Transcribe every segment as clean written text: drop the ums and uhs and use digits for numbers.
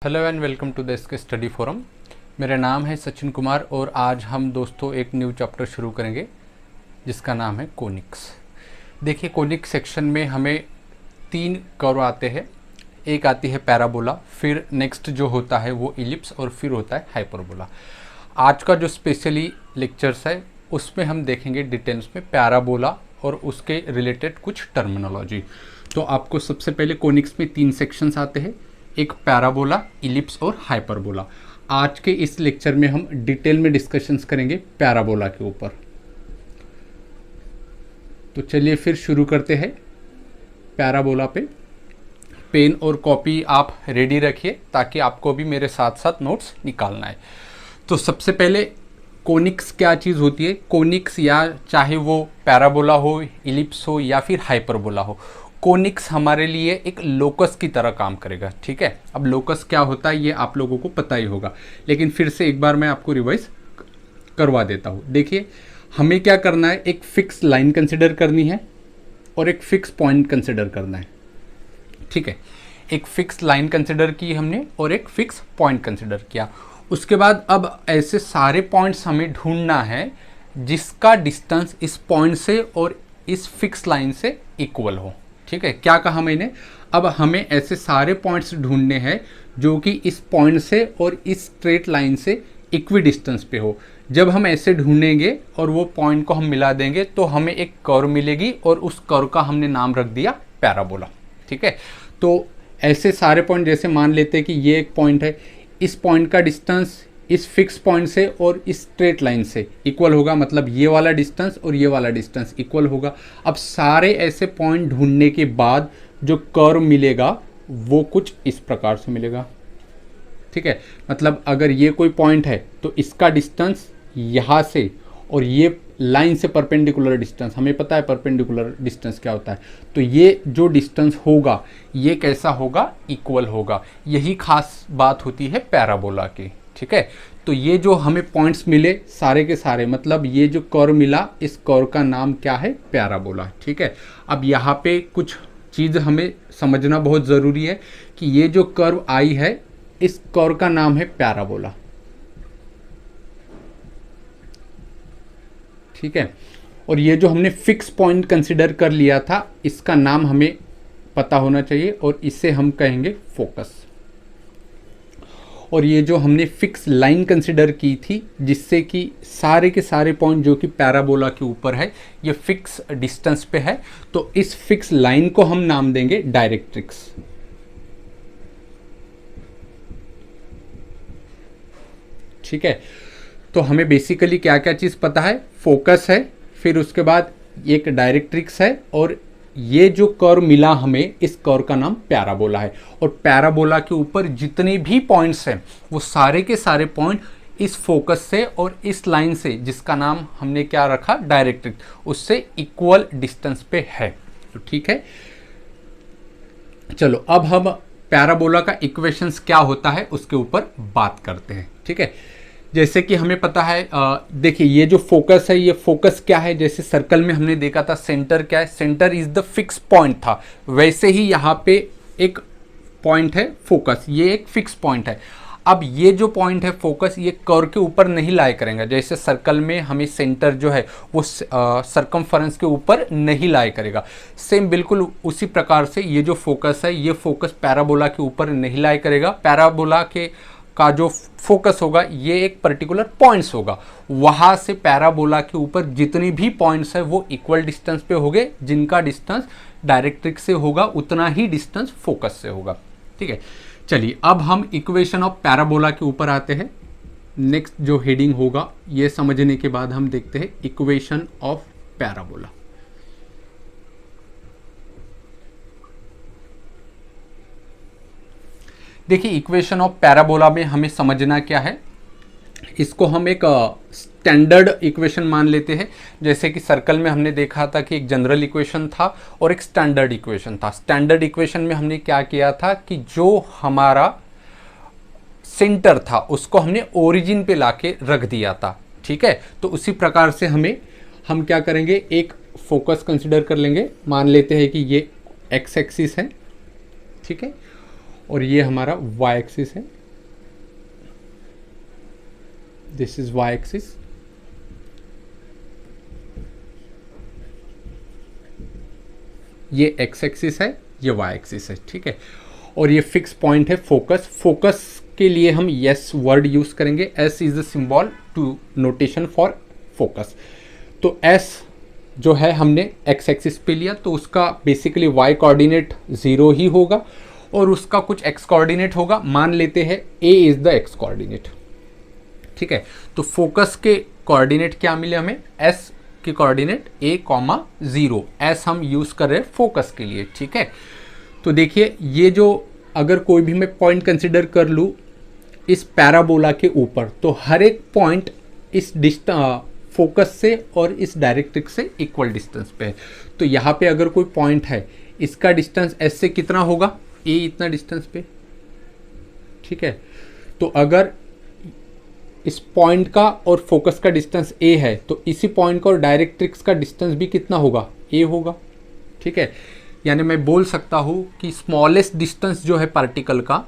Hello and welcome to the इसके study forum. मेरा नाम है सचिन कुमार और आज हम दोस्तों एक न्यू चैप्टर शुरू करेंगे जिसका नाम है कोनिक्स। देखिए, कोनिक्स सेक्शन में हमें 3 कर्व आते हैं। एक आती है पैराबोला, फिर नेक्स्ट जो होता है वो इलिप्स और फिर होता है हाइपरबोला। आज का जो स्पेशली लेक्चर्स है उसमें हम देखेंगे डिटेल्स में पैराबोला और उसके रिलेटेड कुछ टर्मिनोलॉजी। तो आपको सबसे पहले कोनिक्स में 3 सेक्शंस आते हैं, एक पैराबोला, इलिप्स और हाइपरबोला। आज के इस लेक्चर में हम डिटेल में डिस्कशंस करेंगे पैराबोला के ऊपर। तो चलिए फिर शुरू करते हैं पैराबोला पे। पेन और कॉपी आप रेडी रखिए ताकि आपको भी मेरे साथ साथ नोट्स निकालना है। तो सबसे पहले कोनिक्स क्या चीज़ होती है। कोनिक्स या चाहे वो पैराबोला हो, इलिप्स हो या फिर हाइपरबोला हो, कोनिक्स हमारे लिए एक लोकस की तरह काम करेगा। ठीक है, अब लोकस क्या होता है ये आप लोगों को पता ही होगा, लेकिन फिर से एक बार मैं आपको रिवाइज करवा देता हूँ। देखिए, हमें क्या करना है, एक फिक्स लाइन कंसिडर करनी है और एक फिक्स पॉइंट कंसिडर करना है। ठीक है, एक फिक्स लाइन कंसिडर की हमने और एक फिक्स पॉइंट कंसिडर किया। उसके बाद अब ऐसे सारे पॉइंट्स हमें ढूंढना है जिसका डिस्टेंस इस पॉइंट से और इस फिक्स लाइन से इक्वल हो। ठीक है, क्या कहा मैंने, अब हमें ऐसे सारे पॉइंट्स ढूंढने हैं जो कि इस पॉइंट से और इस स्ट्रेट लाइन से इक्वी डिस्टेंस पे हो। जब हम ऐसे ढूंढेंगे और वो पॉइंट को हम मिला देंगे तो हमें एक कर्व मिलेगी और उस कर्व का हमने नाम रख दिया पैराबोला। ठीक है, तो ऐसे सारे पॉइंट, जैसे मान लेते हैं कि ये एक पॉइंट है, इस पॉइंट का डिस्टेंस इस फिक्स पॉइंट से और इस स्ट्रेट लाइन से इक्वल होगा, मतलब ये वाला डिस्टेंस और ये वाला डिस्टेंस इक्वल होगा। अब सारे ऐसे पॉइंट ढूंढने के बाद जो कर्व मिलेगा वो कुछ इस प्रकार से मिलेगा। ठीक है, मतलब अगर ये कोई पॉइंट है तो इसका डिस्टेंस यहाँ से और ये लाइन से परपेंडिकुलर डिस्टेंस, हमें पता है परपेंडिकुलर डिस्टेंस क्या होता है, तो ये जो डिस्टेंस होगा ये कैसा होगा, इक्वल होगा। यही खास बात होती है पैराबोला की। ठीक है, तो ये जो हमें पॉइंट्स मिले सारे के सारे, मतलब ये जो कर्व मिला, इस कर्व का नाम क्या है, पैराबोला। ठीक है, अब यहाँ पे कुछ चीज़ हमें समझना बहुत ज़रूरी है कि ये जो कर्व आई है इस कर्व का नाम है पैराबोला। ठीक है, और ये जो हमने फिक्स पॉइंट कंसिडर कर लिया था इसका नाम हमें पता होना चाहिए और इसे हम कहेंगे फोकस। और ये जो हमने फिक्स लाइन कंसिडर की थी जिससे कि सारे के सारे पॉइंट जो कि पैराबोला के ऊपर है ये फिक्स डिस्टेंस पे है, तो इस फिक्स लाइन को हम नाम देंगे डायरेक्ट्रिक्स। ठीक है, तो हमें बेसिकली क्या क्या चीज़ पता है, फोकस है, फिर उसके बाद एक डायरेक्ट्रिक्स है और ये जो कर्व मिला हमें इस कर्व का नाम पैराबोला है। और पैराबोला के ऊपर जितने भी पॉइंट्स हैं वो सारे के सारे पॉइंट इस फोकस से और इस लाइन से, जिसका नाम हमने क्या रखा, डायरेक्ट्रिक्स, उससे इक्वल डिस्टेंस पे है। तो ठीक है, चलो अब हम पैराबोला का इक्वेशंस क्या होता है उसके ऊपर बात करते हैं। ठीक है, जैसे कि हमें पता है, देखिए ये जो फोकस है, ये फोकस क्या है, जैसे सर्कल में हमने देखा था सेंटर क्या है, centre is the fix point था, वैसे ही यहाँ पे एक पॉइंट है फोकस, ये एक फिक्स पॉइंट है। अब ये जो पॉइंट है फोकस, ये कर्व के ऊपर नहीं लाई करेगा, जैसे सर्कल में हमें सेंटर जो है वो सरकमफरेंस के ऊपर नहीं लाई करेगा, सेम बिल्कुल उसी प्रकार से ये जो फोकस है ये फोकस पैराबोला के ऊपर नहीं लाई करेगा। पैराबोला के का जो फोकस होगा ये एक पर्टिकुलर पॉइंट्स होगा, वहाँ से पैराबोला के ऊपर जितने भी पॉइंट्स है वो इक्वल डिस्टेंस पे होंगे, जिनका डिस्टेंस डायरेक्ट्रिक्स से होगा उतना ही डिस्टेंस फोकस से होगा। ठीक है, चलिए अब हम इक्वेशन ऑफ पैराबोला के ऊपर आते हैं। नेक्स्ट जो हेडिंग होगा ये समझने के बाद हम देखते हैं इक्वेशन ऑफ पैराबोला। देखिए, इक्वेशन ऑफ पैराबोला में हमें समझना क्या है, इसको हम एक स्टैंडर्ड इक्वेशन मान लेते हैं। जैसे कि सर्कल में हमने देखा था कि एक जनरल इक्वेशन था और एक स्टैंडर्ड इक्वेशन था। स्टैंडर्ड इक्वेशन में हमने क्या किया था कि जो हमारा सेंटर था उसको हमने ओरिजिन पे लाके रख दिया था। ठीक है, तो उसी प्रकार से हम क्या करेंगे, एक फोकस कंसिडर कर लेंगे। मान लेते हैं कि ये एक्स एक्सिस है, ठीक है, और ये हमारा वाई एक्सिस है। दिस इज वाई एक्सिस, ये एक्स एक्सिस है, ये वाई एक्सिस है, ठीक है। और ये फिक्स पॉइंट है फोकस। फोकस के लिए हम यस वर्ड यूज करेंगे, S is the symbol to notation for focus. तो एस जो है हमने एक्स एक्सिस पे लिया, तो उसका बेसिकली वाई कोऑर्डिनेट 0 ही होगा और उसका कुछ एक्स कोऑर्डिनेट होगा। मान लेते हैं ए इज द एक्स कोऑर्डिनेट, ठीक है। तो फोकस के कोऑर्डिनेट क्या मिले हमें, एस के कोऑर्डिनेट a, 0, एस हम यूज कर रहे हैं फोकस के लिए, ठीक है। तो देखिए ये जो अगर कोई भी मैं पॉइंट कंसिडर कर लूँ इस पैराबोला के ऊपर, तो हर एक पॉइंट इस फोकस से और इस डायरेक्ट्रिक्स से इक्वल डिस्टेंस पे है। तो यहाँ पे अगर कोई पॉइंट है, इसका डिस्टेंस एस से कितना होगा, ए इतना डिस्टेंस पे, ठीक है। तो अगर इस पॉइंट का और फोकस का डिस्टेंस ए है, तो इसी पॉइंट का और डायरेक्ट्रिक्स का डिस्टेंस भी कितना होगा, ए होगा, ठीक है। यानी मैं बोल सकता हूँ कि स्मॉलेस्ट डिस्टेंस जो है पार्टिकल का,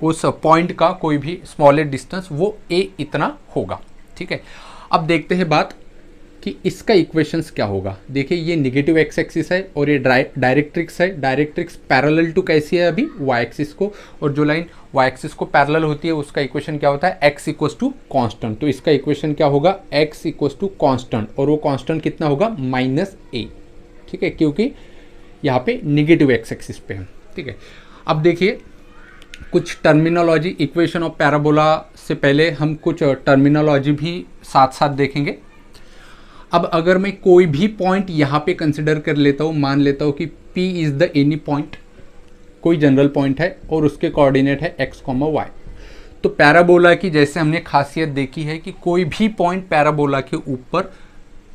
उस पॉइंट का कोई भी स्मॉलेस्ट डिस्टेंस वो ए इतना होगा, ठीक है। अब देखते हैं बात कि इसका इक्वेशंस क्या होगा। देखिए ये नेगेटिव एक्स एक्सिस है और ये डायरेक्ट्रिक्स है। डायरेक्ट्रिक्स पैरेलल टू कैसी है अभी, वाई एक्सिस को, और जो लाइन वाई एक्सिस को पैरेलल होती है उसका इक्वेशन क्या होता है, एक्स इक्वस टू कॉन्स्टेंट। तो इसका इक्वेशन क्या होगा, एक्स इक्वस टू कॉन्स्टेंट, और वो कॉन्स्टेंट कितना होगा, -a, ठीक है, क्योंकि यहाँ पे नेगेटिव एक्स एक्सिस पे है, ठीक है। अब देखिए कुछ टर्मिनोलॉजी, इक्वेशन ऑफ पैराबोला से पहले हम कुछ टर्मिनोलॉजी भी साथ साथ देखेंगे। अब अगर मैं कोई भी पॉइंट यहाँ पे कंसिडर कर लेता हूँ, मान लेता हूँ कि P is the any point, कोई जनरल पॉइंट है और उसके कोऑर्डिनेट है x, y। तो पैराबोला की जैसे हमने खासियत देखी है कि कोई भी पॉइंट पैराबोला के ऊपर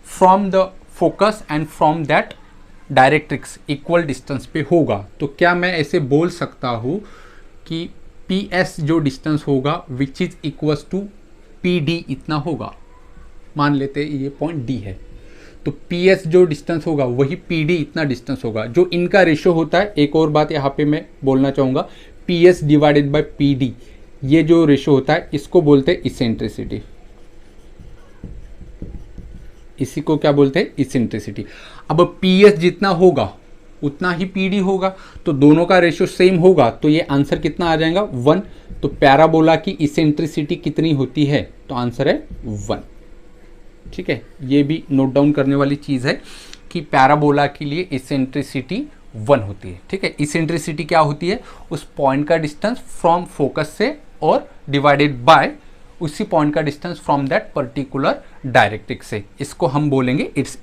from the focus and from that directrix equal distance पे होगा। तो क्या मैं ऐसे बोल सकता हूँ कि PS जो डिस्टेंस होगा which is equals to PD इतना होगा। मान लेते हैं ये पॉइंट D है, तो PS जो डिस्टेंस होगा वही PD इतना डिस्टेंस होगा। जो इनका रेशियो होता है, एक और बात यहाँ पे मैं बोलना चाहूँगा, PS डिवाइडेड बाय PD, ये जो रेशियो होता है इसको बोलते हैं इसेंट्रिसिटी। इसी को क्या बोलते हैं, इसेंट्रिसिटी। अब PS जितना होगा उतना ही PD होगा, तो दोनों का रेशियो सेम होगा, तो ये आंसर कितना आ जाएगा, 1। तो पैराबोला की इसेंट्रिसिटी कितनी होती है, तो आंसर है 1, ठीक है। ये भी नोट डाउन करने वाली चीज़ है कि पैराबोला के लिए इसेंट्रिसिटी 1 होती है, ठीक है। इसेंट्रिसिटी क्या होती है, उस पॉइंट का डिस्टेंस फ्रॉम फोकस से और डिवाइडेड बाय उसी पॉइंट का distance from that particular directrix से, इसको हम बोलेंगे इट्स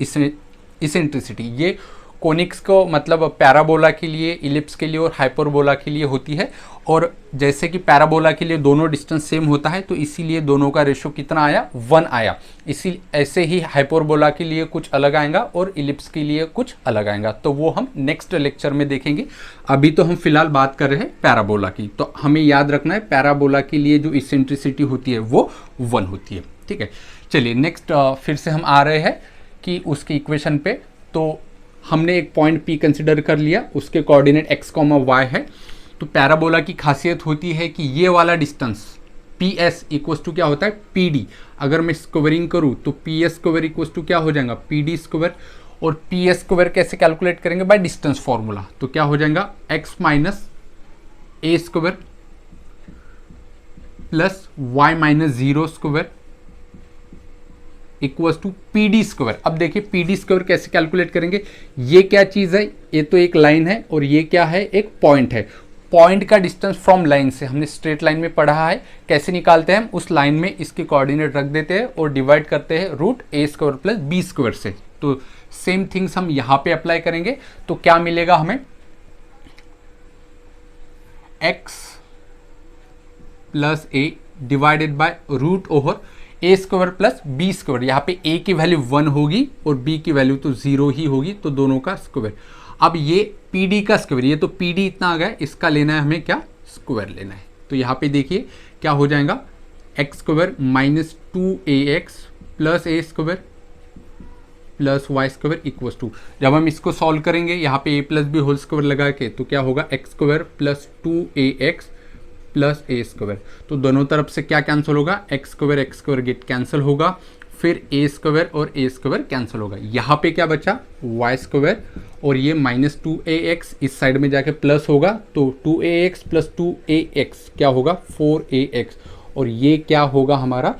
इसेंट्रिसिटी। ये कोनिक्स को मतलब पैराबोला के लिए, इलिप्स के लिए और हाइपरबोला के लिए होती है। और जैसे कि पैराबोला के लिए दोनों डिस्टेंस सेम होता है, तो इसीलिए दोनों का रेशियो कितना आया, 1 आया। इसी ऐसे ही हाइपरबोला के लिए कुछ अलग आएगा और इलिप्स के लिए कुछ अलग आएगा, तो वो हम नेक्स्ट लेक्चर में देखेंगे। अभी तो हम फिलहाल बात कर रहे हैं पैराबोला की। तो हमें याद रखना है पैराबोला के लिए जो इसेंट्रिसिटी होती है वो 1 होती है, ठीक है। चलिए नेक्स्ट फिर से हम आ रहे हैं कि उसकी इक्वेशन पे। तो हमने एक पॉइंट P कंसिडर कर लिया, उसके कोऑर्डिनेट x, y है। तो पैराबोला की खासियत होती है कि ये वाला डिस्टेंस PS इक्वल्स टू क्या होता है, PD। अगर मैं स्क्वायरिंग करूँ तो PS स्क्वायर इक्वल्स टू क्या हो जाएगा, PD स्क्वायर। और PS स्क्वायर कैसे कैलकुलेट करेंगे, बाय डिस्टेंस फॉर्मूला। तो क्या हो जाएगा, x minus a square plus y minus 0 square equals to PD square. अब देखिए PD स्क्वायर कैसे कैलकुलेट करेंगे, ये क्या चीज़ है, ये तो एक लाइन है और ये क्या है, एक पॉइंट है। पॉइंट का डिस्टेंस फ्रॉम लाइन से हमने स्ट्रेट लाइन में पढ़ा है, कैसे निकालते हैं हम, उस लाइन में इसके कोऑर्डिनेट रख देते हैं और डिवाइड करते हैं root a square plus b square से। तो सेम थिंग्स हम यहाँ पे अप्लाई करेंगे। तो क्या मिलेगा हमें, x plus a divided by root over a square plus b square. यहाँ पे a की वैल्यू 1 होगी और b की वैल्यू तो 0 ही होगी, तो दोनों का स्क्वायर। अब ये PD का स्क्वायर, ये तो PD इतना आ गया, इसका लेना है हमें क्या, स्क्वायर लेना है। तो यहाँ पे देखिए क्या हो जाएगा, x square minus 2ax plus a square plus y square equals to, जब हम इसको सॉल्व करेंगे यहाँ पे a plus b whole square लगा के, तो क्या होगा, x square plus 2ax plus a square. तो दोनों तरफ से क्या कैंसिल होगा, एक्स स्क्वायर गेट कैंसिल होगा, फिर ए स्क्वायर और ए स्क्वायर कैंसिल होगा। यहाँ पे क्या बचा, वाई स्क्वायर, और ये माइनस 2ax इस साइड में जाके प्लस होगा, तो 2ax प्लस 2ax क्या होगा, 4ax, और ये क्या होगा हमारा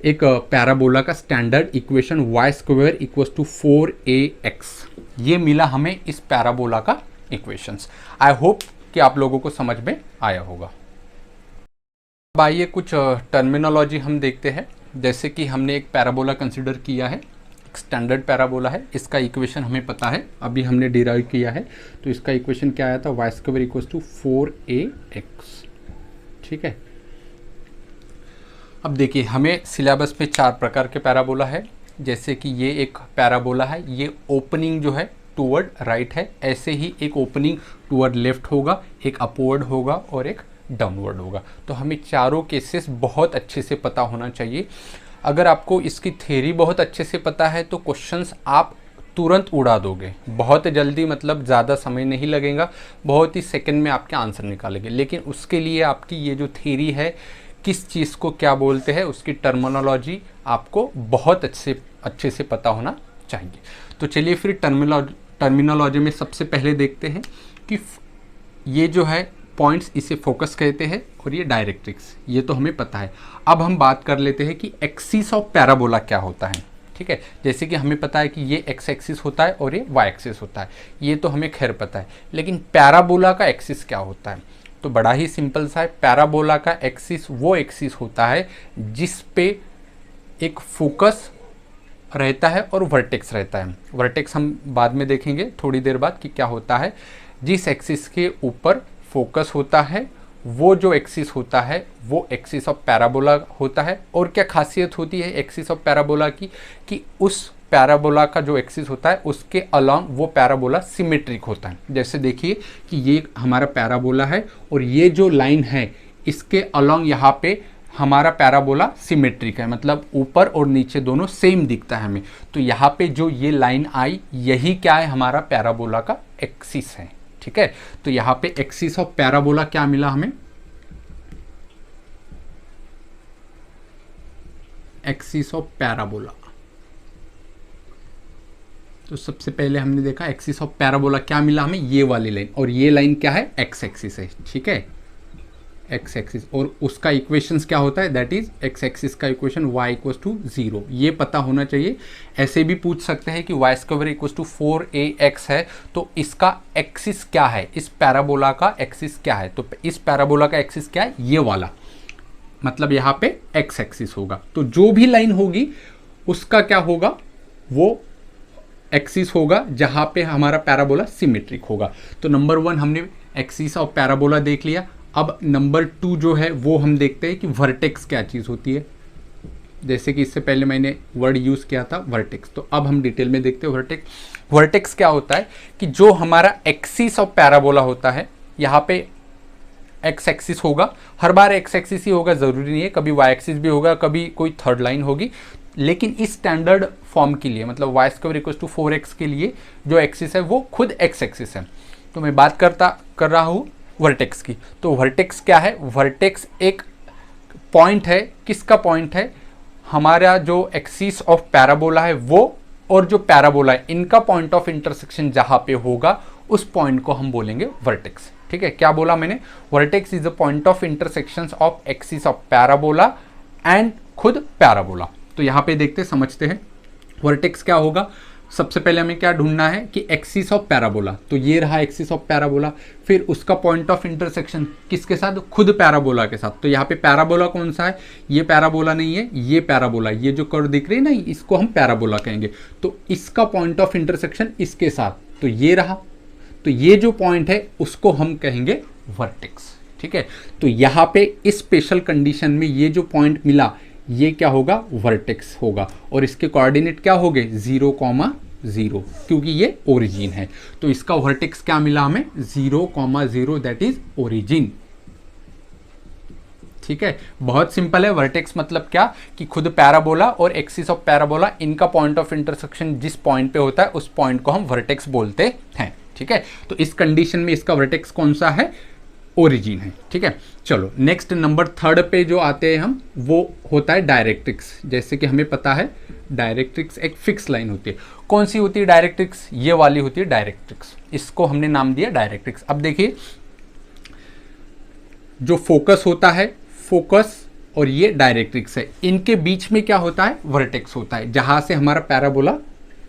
एक पैराबोला का standard equation Y square equals to 4ax। ये मिला हमें इस पैराबोला का इक्वेशंस। आई होप कि आप लोगों को समझ में आया होगा। अब आइए कुछ टर्मिनोलॉजी हम देखते हैं। जैसे कि हमने एक पैराबोला कंसिडर किया है, एक स्टैंडर्ड पैराबोला है, इसका इक्वेशन हमें पता है, अभी हमने डिराइव किया है। तो इसका इक्वेशन क्या आया था, Y square equals to 4ax। ठीक है, अब देखिए हमें सिलेबस में 4 प्रकार के पैराबोला है। जैसे कि ये एक पैराबोला है, ये ओपनिंग जो है टूवर्ड राइट है, ऐसे ही एक ओपनिंग टूवर्ड लेफ्ट होगा, एक अपवर्ड होगा और एक डाउनवर्ड होगा। तो हमें चारों केसेस बहुत अच्छे से पता होना चाहिए। अगर आपको इसकी थ्योरी बहुत अच्छे से पता है तो क्वेश्चंस आप तुरंत उड़ा दोगे, बहुत जल्दी, मतलब ज़्यादा समय नहीं लगेगा, बहुत ही सेकंड में आपके आंसर निकालेंगे। लेकिन उसके लिए आपकी ये जो थ्योरी है, किस चीज़ को क्या बोलते हैं, उसकी टर्मिनोलॉजी आपको बहुत अच्छे से पता होना चाहिए। तो चलिए फिर टर्मिनोलॉजी में सबसे पहले देखते हैं कि ये जो है पॉइंट्स, इसे फोकस कहते हैं, और ये डायरेक्ट्रिक्स, ये तो हमें पता है। अब हम बात कर लेते हैं कि एक्सिस ऑफ पैराबोला क्या होता है। ठीक है, जैसे कि हमें पता है कि ये एक्स एक्सिस होता है और ये वाई एक्सिस होता है, ये तो हमें खैर पता है। लेकिन पैराबोला का एक्सिस क्या होता है, तो बड़ा ही सिंपल सा है। पैराबोला का एक्सिस वो एक्सिस होता है जिस पे एक फोकस रहता है और वर्टेक्स रहता है। वर्टेक्स हम बाद में देखेंगे थोड़ी देर बाद कि क्या होता है। जिस एक्सिस के ऊपर फोकस होता है वो जो एक्सिस होता है वो एक्सिस ऑफ पैराबोला होता है। और क्या खासियत होती है एक्सिस ऑफ पैराबोला की, कि उस पैराबोला का जो एक्सिस होता है उसके अलोंग वो पैराबोला सिमेट्रिक होता है। जैसे देखिए कि ये हमारा पैराबोला है और ये जो लाइन है इसके अलोंग यहाँ पे हमारा पैराबोला सिमेट्रिक है, मतलब ऊपर और नीचे दोनों सेम दिखता है हमें। तो यहाँ पे जो ये लाइन आई, यही क्या है, हमारा पैराबोला का एक्सिस है। ठीक है, तो यहाँ पे एक्सिस ऑफ पैराबोला क्या मिला हमें, एक्सिस ऑफ पैराबोला। तो सबसे पहले हमने देखा एक्सिस ऑफ पैराबोला क्या मिला हमें, ये वाली लाइन, और ये लाइन क्या है, एक्स एक्सिस है। ठीक है, एक्स एक्सिस, और उसका इक्वेशंस क्या होता है, दैट इज एक्स एक्सिस का इक्वेशन y इक्वल्स टू 0, ये पता होना चाहिए। ऐसे भी पूछ सकते हैं कि Y square equals to 4ax है, तो इसका एक्सिस क्या है, इस पैराबोला का एक्सिस क्या है। तो इस पैराबोला का एक्सिस क्या है, ये वाला, मतलब यहाँ पे एक्स एक्सिस होगा। तो जो भी लाइन होगी उसका क्या होगा, वो एक्सिस होगा जहाँ पे हमारा पैराबोला सिमेट्रिक होगा। तो नंबर 1 हमने एक्सिस ऑफ पैराबोला देख लिया। अब नंबर 2 जो है वो हम देखते हैं कि वर्टेक्स क्या चीज़ होती है। जैसे कि इससे पहले मैंने वर्ड यूज़ किया था वर्टेक्स, तो अब हम डिटेल में देखते हैं वर्टेक्स। वर्टेक्स क्या होता है कि जो हमारा एक्सिस ऑफ पैराबोला होता है, यहाँ पे एक्स एक्सिस होगा, हर बार एक्स एक्सिस ही होगा, ज़रूरी नहीं है, कभी वाई एक्सिस भी होगा, कभी कोई थर्ड लाइन होगी। लेकिन इस स्टैंडर्ड फॉर्म के लिए, मतलब Y square equals to 4x के लिए जो एक्सिस है वो खुद एक्स एक्सिस है। तो मैं बात कर रहा हूँ वर्टेक्स की। तो वर्टेक्स क्या है, वर्टेक्स एक पॉइंट है, किसका पॉइंट है, हमारा जो एक्सिस ऑफ पैराबोला है वो और जो पैराबोला है इनका पॉइंट ऑफ इंटरसेक्शन जहाँ पे होगा उस पॉइंट को हम बोलेंगे वर्टेक्स। ठीक है, क्या बोला मैंने, vertex is the point of intersection of axis of parabola and खुद पैराबोला। तो यहाँ पे देखते समझते हैं वर्टेक्स क्या होगा। सबसे पहले हमें क्या ढूंढना है कि एक्सिस ऑफ पैराबोला, तो ये रहा एक्सिस ऑफ पैराबोला, फिर उसका पॉइंट ऑफ इंटरसेक्शन किसके साथ, खुद पैराबोला के साथ। तो यहाँ पे पैराबोला कौन सा है, ये पैराबोला नहीं है, ये पैराबोला, ये जो कर्व दिख रही है ना, इसको हम पैराबोला कहेंगे। तो इसका पॉइंट ऑफ इंटरसेक्शन इसके साथ, तो ये रहा, तो ये जो पॉइंट है उसको हम कहेंगे वर्टेक्स। ठीक है, तो यहाँ पे इस स्पेशल कंडीशन में ये जो पॉइंट मिला ये क्या होगा, वर्टेक्स होगा, और इसके कोऑर्डिनेट क्या हो गए 0,0, क्योंकि ये ओरिजिन है। तो इसका वर्टेक्स क्या मिला हमें 0,0, दैट इज ओरिजिन। ठीक है, बहुत सिंपल है। वर्टेक्स मतलब क्या कि खुद पैराबोला और एक्सिस ऑफ पैराबोला इनका पॉइंट ऑफ इंटरसेक्शन जिस पॉइंट पे होता है उस पॉइंट को हम वर्टेक्स बोलते हैं। ठीक है, तो इस कंडीशन में इसका वर्टेक्स कौन सा है, ओरिजिन है। ठीक है, चलो नेक्स्ट नंबर 3 पे जो आते हैं हम, वो होता है डायरेक्ट्रिक्स। जैसे कि हमें पता है डायरेक्ट्रिक्स एक फिक्स लाइन होती है। कौन सी होती है डायरेक्ट्रिक्स? ये वाली होती है डायरेक्ट्रिक्स, इसको हमने नाम दिया डायरेक्ट्रिक्स। अब देखिए जो फोकस होता है, फोकस और ये डायरेक्ट्रिक्स है, इनके बीच में क्या होता है? वर्टेक्स होता है, जहां से हमारा पैराबोला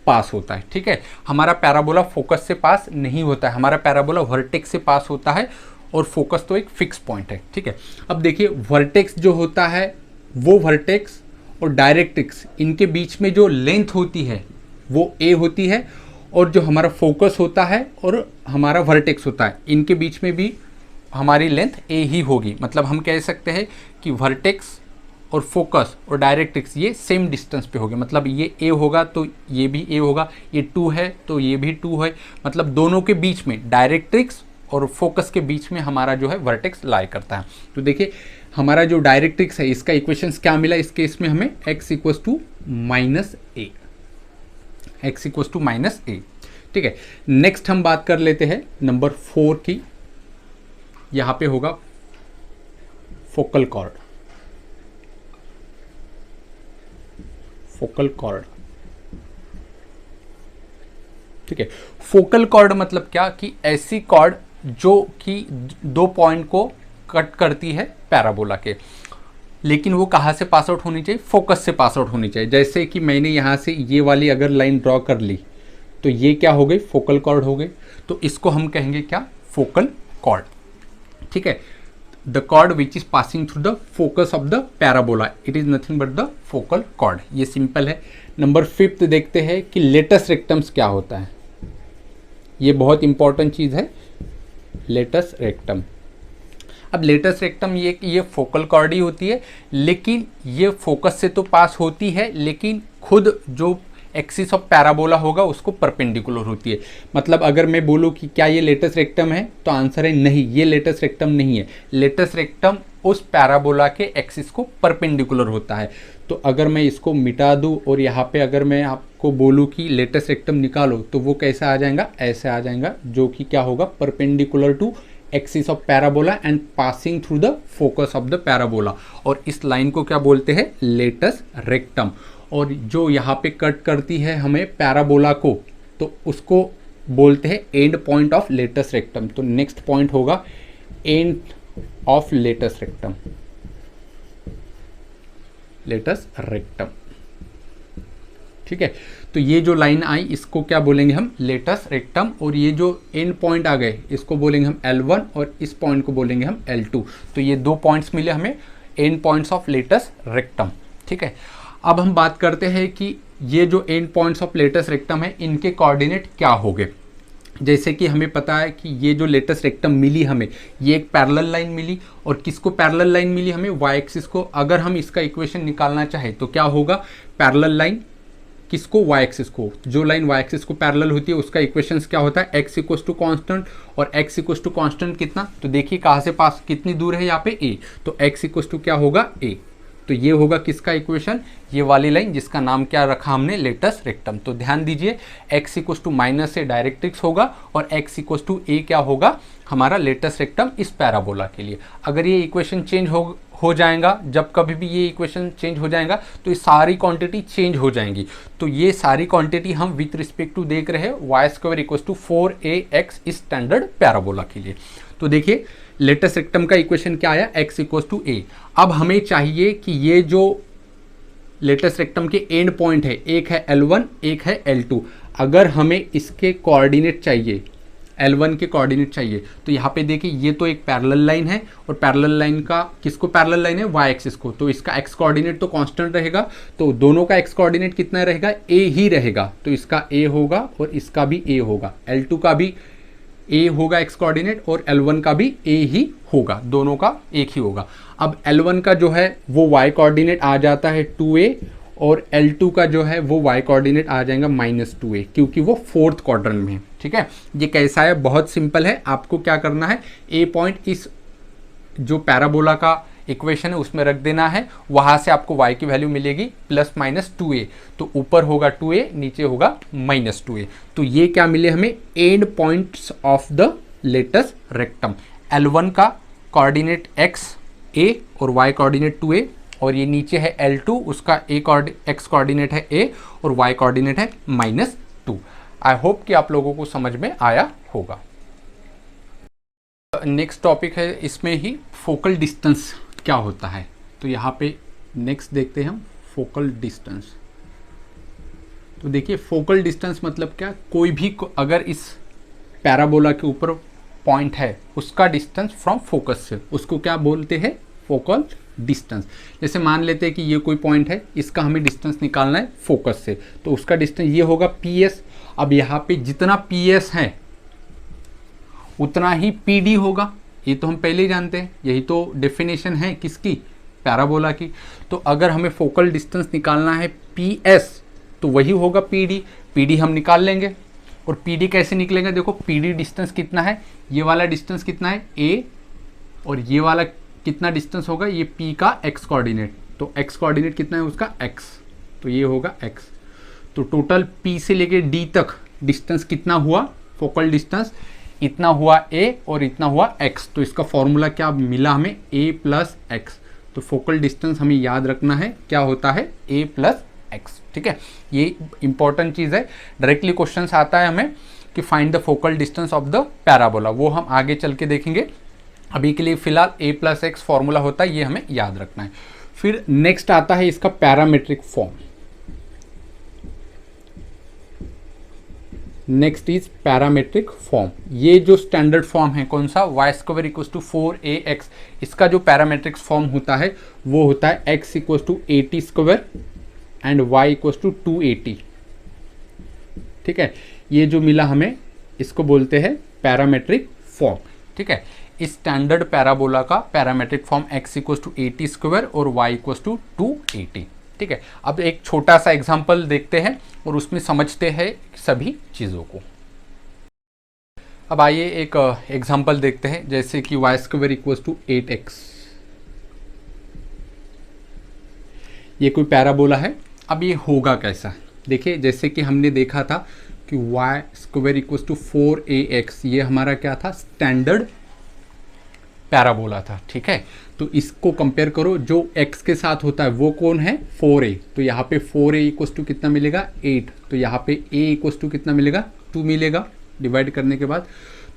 पास होता है। ठीक है, हमारा पैराबोला फोकस से पास नहीं होता है, हमारा पैराबोला वर्टेक्स से पास होता है, और फोकस तो एक फिक्स पॉइंट है। ठीक है, अब देखिए वर्टेक्स जो होता है, वो वर्टेक्स और डायरेक्ट्रिक्स इनके बीच में जो लेंथ होती है वो ए होती है, और जो हमारा फोकस होता है और हमारा वर्टेक्स होता है, इनके बीच में भी हमारी लेंथ ए ही होगी। मतलब हम कह सकते हैं कि वर्टेक्स और फोकस और डायरेक्ट्रिक्स ये सेम डिस्टेंस पे होगे। मतलब ये ए होगा तो ये भी ए होगा, ये 2 है तो ये भी 2 है। मतलब दोनों के बीच में, डायरेक्ट्रिक्स और फोकस के बीच में हमारा जो है वर्टेक्स लाई करता है। तो देखिए हमारा जो डायरेक्ट्रिक्स है, इसका इक्वेशंस क्या मिला इस केस में हमें? x equals to minus a, x equals to minus a. ठीक है, नेक्स्ट हम बात कर लेते हैं नंबर 4 की। यहां पे होगा फोकल कॉर्ड। फोकल कॉर्ड, ठीक है, फोकल कॉर्ड मतलब क्या? कि ऐसी कॉर्ड जो कि 2 पॉइंट को कट करती है पैराबोला के, लेकिन वो कहाँ से पास आउट होनी चाहिए? फोकस से पास आउट होनी चाहिए। जैसे कि मैंने यहाँ से ये वाली अगर लाइन ड्रॉ कर ली, तो ये क्या हो गई? फोकल कॉर्ड हो गई। तो इसको हम कहेंगे क्या? Focal chord. ठीक है, the chord which is passing through the focus of the parabola, it is nothing but the focal chord. ये सिंपल है। नंबर 5 देखते हैं कि लेटस रेक्टम्स क्या होता है। ये बहुत इंपॉर्टेंट चीज है, लेटस रेक्टम। अब लेटस रेक्टम ये फोकल कॉर्ड ही होती है, लेकिन ये फोकस से तो पास होती है, लेकिन खुद जो एक्सिस ऑफ पैराबोला होगा उसको परपेंडिकुलर होती है। मतलब अगर मैं बोलूँ कि क्या ये लेटस रेक्टम है, तो आंसर है नहीं, ये लेटस रेक्टम नहीं है। लेटस रेक्टम उस पैराबोला के एक्सिस को परपेंडिकुलर होता है। तो अगर मैं इसको मिटा दूँ और यहाँ पे अगर मैं आपको बोलूँ कि लेटस रेक्टम निकालो, तो वो कैसा आ जाएगा? ऐसे आ जाएगा, जो कि क्या होगा? Perpendicular to axis of parabola and passing through the focus of the parabola. और इस लाइन को क्या बोलते हैं? Latus rectum. और जो यहाँ पे कट करती है हमें पैराबोला को, तो उसको बोलते हैं end point of latus rectum. तो नेक्स्ट पॉइंट होगा end of latus rectum, latus rectum. ठीक है, तो ये जो लाइन आई इसको क्या बोलेंगे हम? Latus rectum. और ये जो एंड पॉइंट आ गए इसको बोलेंगे हम L1, और इस पॉइंट को बोलेंगे हम L2। तो ये 2 पॉइंट्स मिले हमें, end points of latus rectum. ठीक है, अब हम बात करते हैं कि ये जो end points of latus rectum है, इनके कोऑर्डिनेट क्या होंगे। जैसे कि हमें पता है कि ये जो लेटस रेक्टम मिली हमें, ये एक पैरेलल लाइन मिली, और किसको पैरेलल लाइन मिली हमें? वाई एक्सिस को। अगर हम इसका इक्वेशन निकालना चाहे तो क्या होगा? पैरेलल लाइन किसको? वाई एक्सिस को। जो लाइन वाई एक्सिस को पैरेलल होती है उसका इक्वेशंस क्या होता है? एक्स इक्वल्स टू कॉन्स्टेंट, और एक्स इक्वल्स टू कॉन्स्टेंट कितना? तो देखिए कहाँ से पास, कितनी दूर है यहाँ पे? ए। तो एक्स इक्वल्स टू क्या होगा? ए। तो ये होगा किसका इक्वेशन? ये वाली लाइन जिसका नाम क्या रखा हमने? Latus rectum. तो ध्यान दीजिए, x equals to minus A directrix होगा, और x इक्वल्स टू ए क्या होगा? हमारा लेटस रेक्टम इस पैराबोला के लिए। अगर ये इक्वेशन चेंज हो जाएगा, जब कभी भी ये इक्वेशन चेंज हो जाएगा तो ये सारी क्वांटिटी चेंज हो जाएंगी। तो ये सारी क्वांटिटी हम विथ रिस्पेक्ट टू देख रहे हैं Y square equals to 4ax इस स्टैंडर्ड पैराबोला के लिए। तो देखिए लेटस रेक्टम का इक्वेशन क्या आया? x इक्वल्स टू ए। अब हमें चाहिए कि ये जो लेटस रेक्टम के एंड पॉइंट है, एक है L1, एक है L2। अगर हमें इसके कोऑर्डिनेट चाहिए, L1 के कोऑर्डिनेट चाहिए, तो यहाँ पे देखिए ये तो एक पैरेलल लाइन है, और पैरेलल लाइन का किसको पैरेलल लाइन है? वाई एक्सिस को। तो इसका x कोऑर्डिनेट तो कांस्टेंट रहेगा, तो दोनों का x कोऑर्डिनेट कितना रहेगा? a ही रहेगा। तो इसका a होगा और इसका भी a होगा, L2 का भी a होगा x कोऑर्डिनेट, और L1 का भी a ही होगा, दोनों का एक ही होगा। अब L1 का जो है वो y कोऑर्डिनेट आ जाता है 2a, और L2 का जो है वो y कोऑर्डिनेट आ जाएगा -2a, क्योंकि वो 4th क्वाड्रेंट में है। ठीक है, ये कैसा है? बहुत सिंपल है। आपको क्या करना है? a पॉइंट इस जो पैराबोला का इक्वेशन है उसमें रख देना है, वहां से आपको y की वैल्यू मिलेगी +-2a। तो ऊपर होगा 2a, नीचे होगा -2a। तो ये क्या मिले हमें? End points of the latus rectum. L1 का कोऑर्डिनेट x a और y कोऑर्डिनेट 2a, और ये नीचे है L2, उसका x कोऑर्डिनेट है a और y कोऑर्डिनेट है -2। आई होप कि आप लोगों को समझ में आया होगा। नेक्स्ट टॉपिक है इसमें ही फोकल डिस्टेंस क्या होता है। तो यहाँ पे नेक्स्ट देखते हैं हम फोकल डिस्टेंस। तो देखिए फोकल डिस्टेंस मतलब क्या, कोई भी अगर इस पैराबोला के ऊपर पॉइंट है उसका डिस्टेंस फ्रॉम फोकस से, उसको क्या बोलते हैं, फोकल डिस्टेंस। जैसे मान लेते हैं कि ये कोई पॉइंट है, इसका हमें डिस्टेंस निकालना है फोकस से, तो उसका डिस्टेंस ये होगा PS। अब यहाँ पे जितना PS है उतना ही PD होगा, ये तो हम पहले ही जानते हैं, यही तो डेफिनेशन है किसकी, पैराबोला की। तो अगर हमें फोकल डिस्टेंस निकालना है PS तो वही होगा PD हम निकाल लेंगे। और PD कैसे निकलेगा, देखो PD डिस्टेंस कितना है, ये वाला डिस्टेंस कितना है A, और ये वाला कितना डिस्टेंस होगा, ये P का x कोऑर्डिनेट, तो x कोऑर्डिनेट कितना है उसका x, तो ये होगा x। तो टोटल P से लेके D तक डिस्टेंस कितना हुआ, फोकल डिस्टेंस इतना हुआ A और इतना हुआ x। तो इसका फॉर्मूला क्या मिला हमें, A + x। तो फोकल डिस्टेंस हमें याद रखना है क्या होता है, A + x। ठीक है, ये इंपॉर्टेंट चीज़ है, डायरेक्टली क्वेश्चन आता है हमें कि find the focal distance of the parabola, वो हम आगे चल के देखेंगे। अभी के लिए फिलहाल A + x फॉर्मूला होता है, ये हमें याद रखना है। फिर नेक्स्ट आता है इसका parametric form. Next is parametric form. ये जो स्टैंडर्ड फॉर्म है कौन सा, y² = 4ax, इसका जो पैरामेट्रिक फॉर्म होता है वो होता है x = 80² एंड y = 280। ठीक है, ये जो मिला हमें इसको बोलते हैं पैरामेट्रिक फॉर्म। ठीक है, इस स्टैंडर्ड पैराबोला का पैरामेट्रिक फॉर्म x = 80² और y = 280। ठीक है, अब एक छोटा सा एग्जांपल देखते हैं और उसमें समझते हैं सभी चीज़ों को। अब आइए एक एग्जांपल देखते हैं, जैसे कि y² = 8x। ये कोई पैराबोला है। अब ये होगा कैसा, देखिए जैसे कि हमने देखा था कि y² = 4ax, ये हमारा क्या था, स्टैंडर्ड पैराबोला था। ठीक है, तो इसको कंपेयर करो, जो x के साथ होता है वो कौन है, 4a। तो यहाँ पे 4a = कितना मिलेगा, 8। तो यहाँ पे a = कितना मिलेगा, 2 मिलेगा डिवाइड करने के बाद।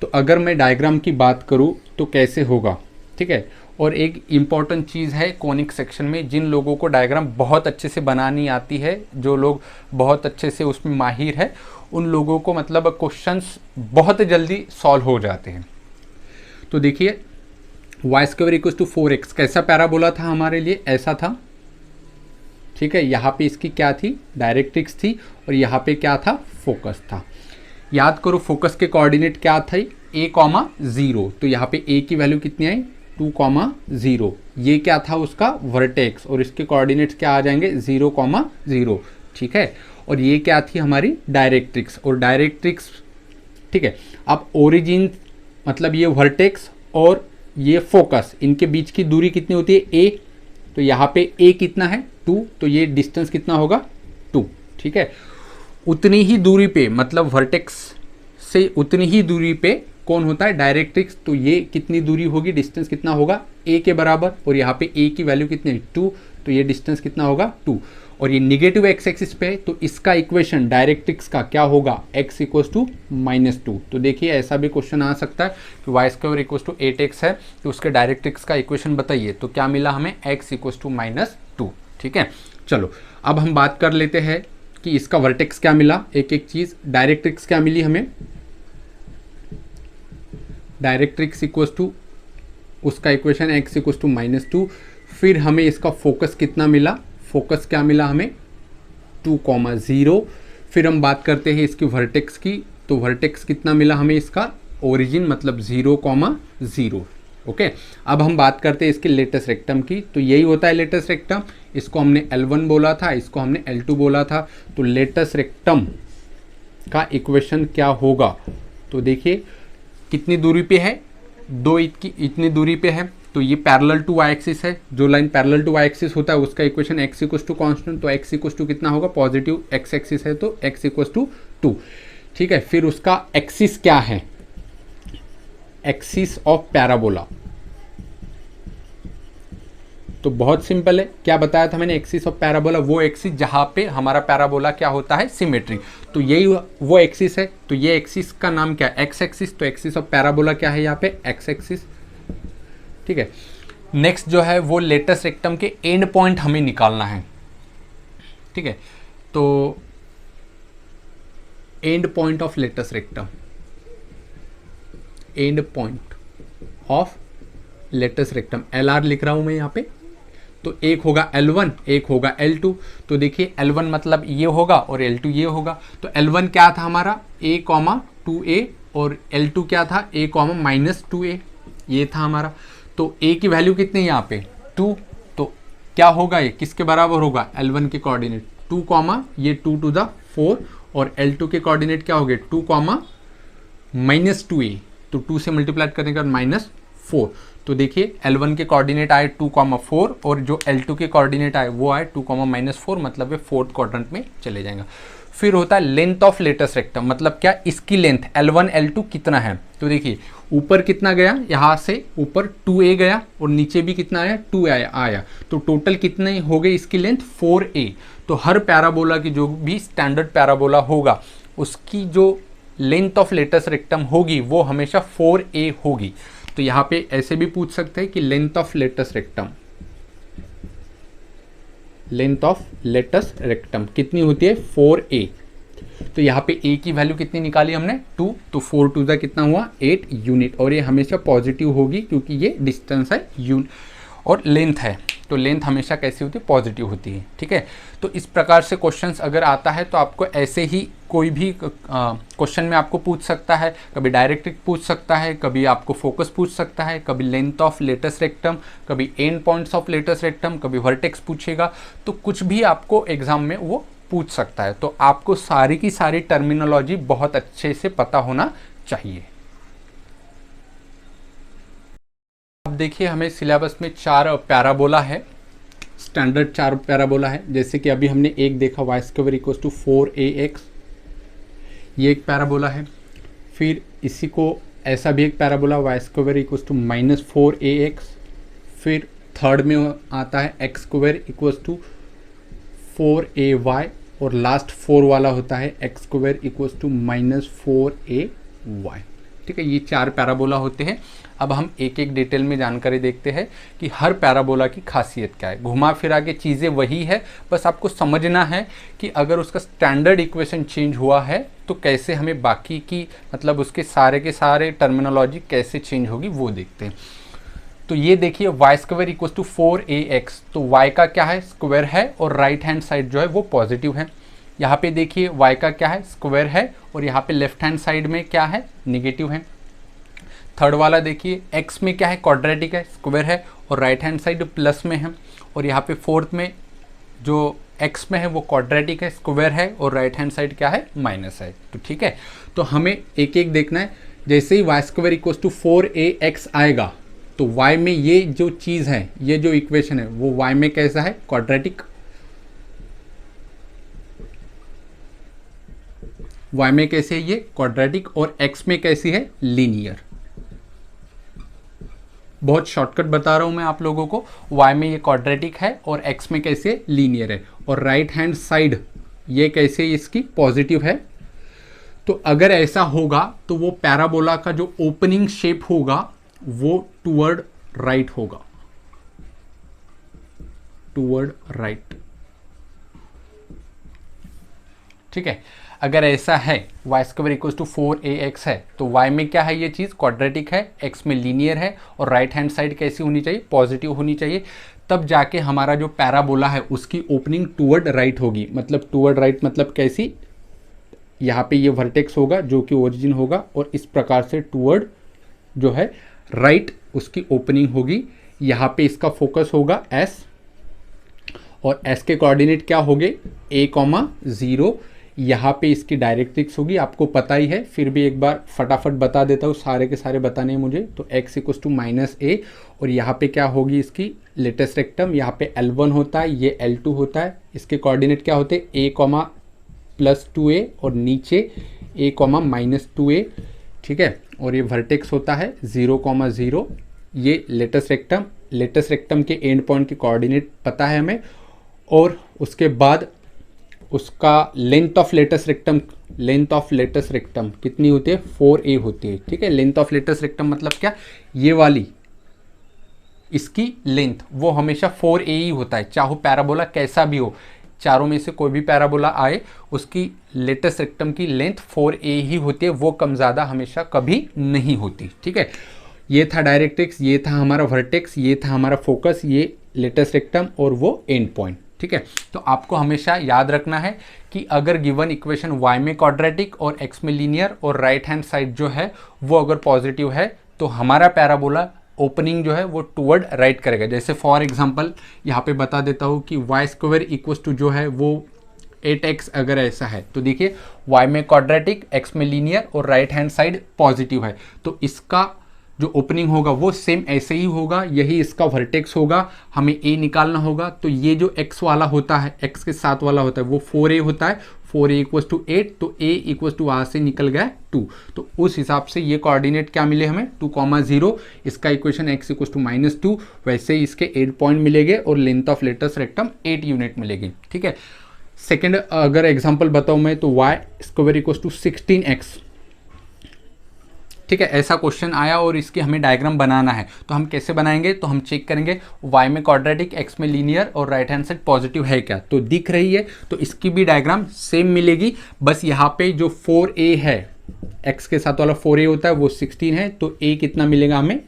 तो अगर मैं डायग्राम की बात करूँ तो कैसे होगा। ठीक है, और एक इम्पॉर्टेंट चीज़ है कॉनिक सेक्शन में, जिन लोगों को डायग्राम बहुत अच्छे से बनानी आती है, जो लोग बहुत अच्छे से उसमें माहिर है, उन लोगों को मतलब क्वेश्चंस बहुत जल्दी सॉल्व हो जाते हैं। तो देखिए y² = 4x कैसा पैराबोला था हमारे लिए, ऐसा था। ठीक है, यहाँ पे इसकी क्या थी, डायरेक्ट्रिक्स थी, और यहाँ पे क्या था, फोकस था। याद करो फोकस के कोऑर्डिनेट क्या थे, a, 0। तो यहाँ पे a की वैल्यू कितनी आई, 2, 0। ये क्या था उसका वर्टेक्स, और इसके कोऑर्डिनेट्स क्या आ जाएंगे, 0, 0। ठीक है, और ये क्या थी हमारी डायरेक्ट्रिक्स, और डायरेक्ट्रिक्स। ठीक है, अब ओरिजिन मतलब ये वर्टेक्स और ये फोकस, इनके बीच की दूरी कितनी होती है, a। तो यहाँ पे a कितना है, 2। तो ये डिस्टेंस कितना होगा, 2। ठीक है, उतनी ही दूरी पे मतलब वर्टेक्स से उतनी ही दूरी पे कौन होता है, डायरेक्ट्रिक्स। तो ये कितनी दूरी होगी, डिस्टेंस कितना होगा, a के बराबर, और यहाँ पे a की वैल्यू कितनी है, 2। तो ये डिस्टेंस कितना होगा, 2। और ये निगेटिव x एक्सिस पे है, तो इसका इक्वेशन डायरेक्ट्रिक्स का क्या होगा, x = -2। तो देखिए ऐसा भी क्वेश्चन आ सकता है कि y² = 8x है, तो उसके डायरेक्ट्रिक्स का इक्वेशन बताइए। तो क्या मिला हमें, x = -2। ठीक है, चलो अब हम बात कर लेते हैं कि इसका वर्टेक्स क्या मिला, एक एक चीज़। डायरेक्ट्रिक्स क्या मिली हमें, डायरेक्ट्रिक्स = उसका इक्वेशन x = -2। फिर हमें इसका फोकस कितना मिला, फोकस क्या मिला हमें, 2, 0। फिर हम बात करते हैं इसकी वर्टेक्स की, तो वर्टेक्स कितना मिला हमें इसका, ओरिजिन मतलब 0, 0। ओके, अब हम बात करते हैं इसके लेटस रेक्टम की। तो यही होता है लेटस रेक्टम, इसको हमने L1 बोला था, इसको हमने L2 बोला था। तो लेटस रेक्टम का इक्वेशन क्या होगा, तो देखिए कितनी दूरी पे है, 2 इतनी दूरी पे है। तो ये पैरेलल टू वाई एक्सिस है, जो line parallel to Y axis होता है उसका इक्वेशन x = कांस्टेंट। तो x = कितना होगा, पॉजिटिव x एक्सिस है तो x = 2। ठीक है, फिर उसका एक्सिस क्या है, एक्सिस ऑफ पैराबोला। तो बहुत सिंपल है, क्या बताया था मैंने, एक्सिस ऑफ पैराबोला वो एक्सिस जहाँ पे हमारा पैराबोला क्या होता है, सिमेट्री। तो यही वो एक्सिस है। तो ये एक्सिस का नाम क्या है, एक्स एक्सिस। तो एक्सिस ऑफ पैराबोला क्या है यहाँ पे, एक्स एक्सिस। ठीक है। नेक्स्ट जो है वो लेटस रेक्टम के एंड पॉइंट हमें निकालना है। ठीक है। तो end point of latus rectum, end point of latus rectum, L R लिख रहा हूं मैं यहाँ पे। तो एक होगा L1, एक होगा L2। तो देखिए L1 मतलब ये होगा और L2 ये होगा। तो L1 क्या था हमारा, a, 2a, और L2 क्या था, a, -2a, ये था हमारा। तो a की वैल्यू कितनी है यहाँ पे, 2। तो क्या होगा, ये किसके बराबर होगा, L1 के कोऑर्डिनेट 2, ये 2 to the 4, और L2 के कोऑर्डिनेट क्या हो गए, 2, -2a। तो 2 से मल्टीप्लाई करने के बाद -4। तो देखिए L1 के कोऑर्डिनेट आए 2, 4, और जो L2 के कोऑर्डिनेट आए वो आए 2, -4, मतलब ये फोर्थ क्वाड्रेंट में चले जाएगा। फिर होता है लेंथ ऑफ लेटस रेक्टम, मतलब क्या, इसकी लेंथ L1 L2 कितना है। तो देखिए ऊपर कितना गया, यहाँ से ऊपर 2a गया, और नीचे भी कितना आया, 2 आया। तो टोटल कितने हो गए इसकी लेंथ, 4a। तो हर पैराबोला की जो भी स्टैंडर्ड पैराबोला होगा उसकी जो लेंथ ऑफ लेटस रेक्टम होगी वो हमेशा 4a होगी। तो यहाँ पे ऐसे भी पूछ सकते हैं कि length of latus rectum, length of latus rectum कितनी होती है, 4a। तो यहाँ पे a की वैल्यू कितनी निकाली हमने, 2। तो 4 टू द कितना हुआ, 8 यूनिट, और ये हमेशा पॉजिटिव होगी क्योंकि ये डिस्टेंस है और लेंथ है। तो लेंथ हमेशा कैसी होती है, पॉजिटिव होती है। ठीक है। तो इस प्रकार से क्वेश्चंस अगर आता है तो आपको ऐसे ही कोई भी क्वेश्चन में आपको पूछ सकता है, कभी डायरेक्ट पूछ सकता है, कभी आपको फोकस पूछ सकता है, कभी लेंथ ऑफ लेटस रेक्टम, कभी end points of latus rectum, कभी वर्टेक्स पूछेगा। तो कुछ भी आपको एग्जाम में वो पूछ सकता है। तो आपको सारी की सारी टर्मिनोलॉजी बहुत अच्छे से पता होना चाहिए। अब देखिए हमें सिलेबस में 4 पैराबोला है, स्टैंडर्ड 4 पैराबोला है। जैसे कि अभी हमने एक देखा, y² = 4ax, ये एक पैराबोला है। फिर इसी को ऐसा भी एक पैराबोला, y² = -4ax। फिर थर्ड में आता है x² = 4ay, और लास्ट 4 वाला होता है x² = -4ay। ठीक है, ये 4 पैराबोला होते हैं। अब हम एक एक डिटेल में जानकारी देखते हैं कि हर पैराबोला की खासियत क्या है। घुमा फिरा के चीज़ें वही है, बस आपको समझना है कि अगर उसका स्टैंडर्ड इक्वेशन चेंज हुआ है तो कैसे हमें बाकी की, मतलब उसके सारे के सारे टर्मिनोलॉजी कैसे चेंज होगी वो देखते हैं। तो ये देखिए y² = 4ax। तो y का क्या है, स्क्वायर है, और राइट हैंड साइड जो है वो पॉजिटिव है। यहाँ पे देखिए y का क्या है, स्क्वायर है, और यहाँ पे लेफ्ट हैंड साइड में क्या है, निगेटिव है। थर्ड वाला देखिए x में क्या है, क्वाड्रेटिक है, स्क्वायर है, और राइट हैंड साइड प्लस में है। और यहाँ पे फोर्थ में जो x में है वो क्वाड्रेटिक है, स्क्वायर है, और राइट हैंड साइड क्या है, माइनस है। तो ठीक है, तो हमें एक एक देखना है। जैसे ही y² = 4ax आएगा तो y में ये जो चीज़ है, ये जो इक्वेशन है वो y में कैसा है, क्वाड्रेटिक। y में कैसे है, ये क्वाड्रेटिक, और x में कैसी है, लीनियर। बहुत शॉर्टकट बता रहा हूं मैं आप लोगों को। y में ये क्वाड्रेटिक है और x में कैसे, लीनियर है, और राइट हैंड साइड ये कैसे, इसकी पॉजिटिव है। तो अगर ऐसा होगा तो वो पैराबोला का जो ओपनिंग शेप होगा वो टूवर्ड राइट होगा, टूवर्ड राइट। ठीक है, अगर ऐसा है y² = 4ax है तो y में क्या है, ये चीज़ क्वाड्रेटिक है, x में लीनियर है, और राइट हैंड साइड कैसी होनी चाहिए, पॉजिटिव होनी चाहिए। तब जाके हमारा जो पैराबोला है उसकी ओपनिंग टूवर्ड राइट होगी। मतलब टूवर्ड राइट मतलब कैसी, यहाँ पे ये वर्टेक्स होगा जो कि ओरिजिन होगा, और इस प्रकार से टूवर्ड जो है राइट उसकी ओपनिंग होगी। यहाँ पे इसका फोकस होगा S, और S के कोऑर्डिनेट क्या होंगे, a, 0। यहाँ पे इसकी डायरेक्ट्रिक्स होगी, आपको पता ही है, फिर भी एक बार फटाफट बता देता हूँ, सारे के सारे बताने हैं मुझे। तो x = -a, और यहाँ पे क्या होगी इसकी लेटस रेक्टम, यहाँ पे L1 होता है, ये L2 होता है। इसके कोऑर्डिनेट क्या होते हैं, a, +2a, और नीचे a, -2a। ठीक है, और ये वर्टेक्स होता है 0,0। ये लेटस रेक्टम के एंड पॉइंट के कोऑर्डिनेट पता है हमें, और उसके बाद उसका लेंथ ऑफ लेटस रेक्टम कितनी होती है, 4a होती है। ठीक है, लेंथ ऑफ लेटस रेक्टम मतलब क्या, ये वाली इसकी लेंथ वो हमेशा 4a ही होता है, चाहे पैराबोला कैसा भी हो, चारों में से कोई भी पैराबोला आए उसकी लेटस रेक्टम की लेंथ 4a ही होती है, वो कम ज़्यादा हमेशा कभी नहीं होती। ठीक है, ये था डायरेक्ट्रिक्स, ये था हमारा वर्टेक्स, ये था हमारा फोकस, ये लेटस रेक्टम और वो एंड पॉइंट। ठीक है, तो आपको हमेशा याद रखना है कि अगर गिवन इक्वेशन y में क्वाड्रेटिक और x में लीनियर और राइट हैंड साइड जो है वो अगर पॉजिटिव है तो हमारा पैराबोला ओपनिंग जो है वो टुवर्ड राइट करेगा। जैसे फॉर एग्जांपल यहाँ पे बता देता हूँ कि y स्क्वायर इक्वल्स टू जो है वो 8x अगर ऐसा है तो देखिए y में क्वाड्रेटिक, x में लीनियर और राइट हैंड साइड पॉजिटिव है, तो इसका जो ओपनिंग होगा वो सेम ऐसे ही होगा, यही इसका वर्टेक्स होगा। हमें a निकालना होगा, तो ये जो x वाला होता है, x के साथ वाला होता है वो 4a होता है, 4a इक्वल्स टू 8, तो a इक्वल्स टू वहाँ से निकल गया 2। तो उस हिसाब से ये कोऑर्डिनेट क्या मिले हमें 2,0, इसका इक्वेशन x इक्वल्स टू -2, वैसे ही इसके 8 पॉइंट मिलेंगे और length of latus rectum 8 unit मिलेगी। ठीक है, सेकेंड अगर एग्जाम्पल बताऊँ मैं तो y square equals to 16x। ठीक है, ऐसा क्वेश्चन आया और इसके हमें डायग्राम बनाना है, तो हम कैसे बनाएंगे, तो हम चेक करेंगे y में क्वाड्रेटिक, x में लीनियर और राइट हैंड साइड पॉजिटिव है क्या, तो दिख रही है, तो इसकी भी डायग्राम सेम मिलेगी। बस यहाँ पे जो 4a है, x के साथ वाला 4a होता है वो 16 है, तो a कितना मिलेगा हमें,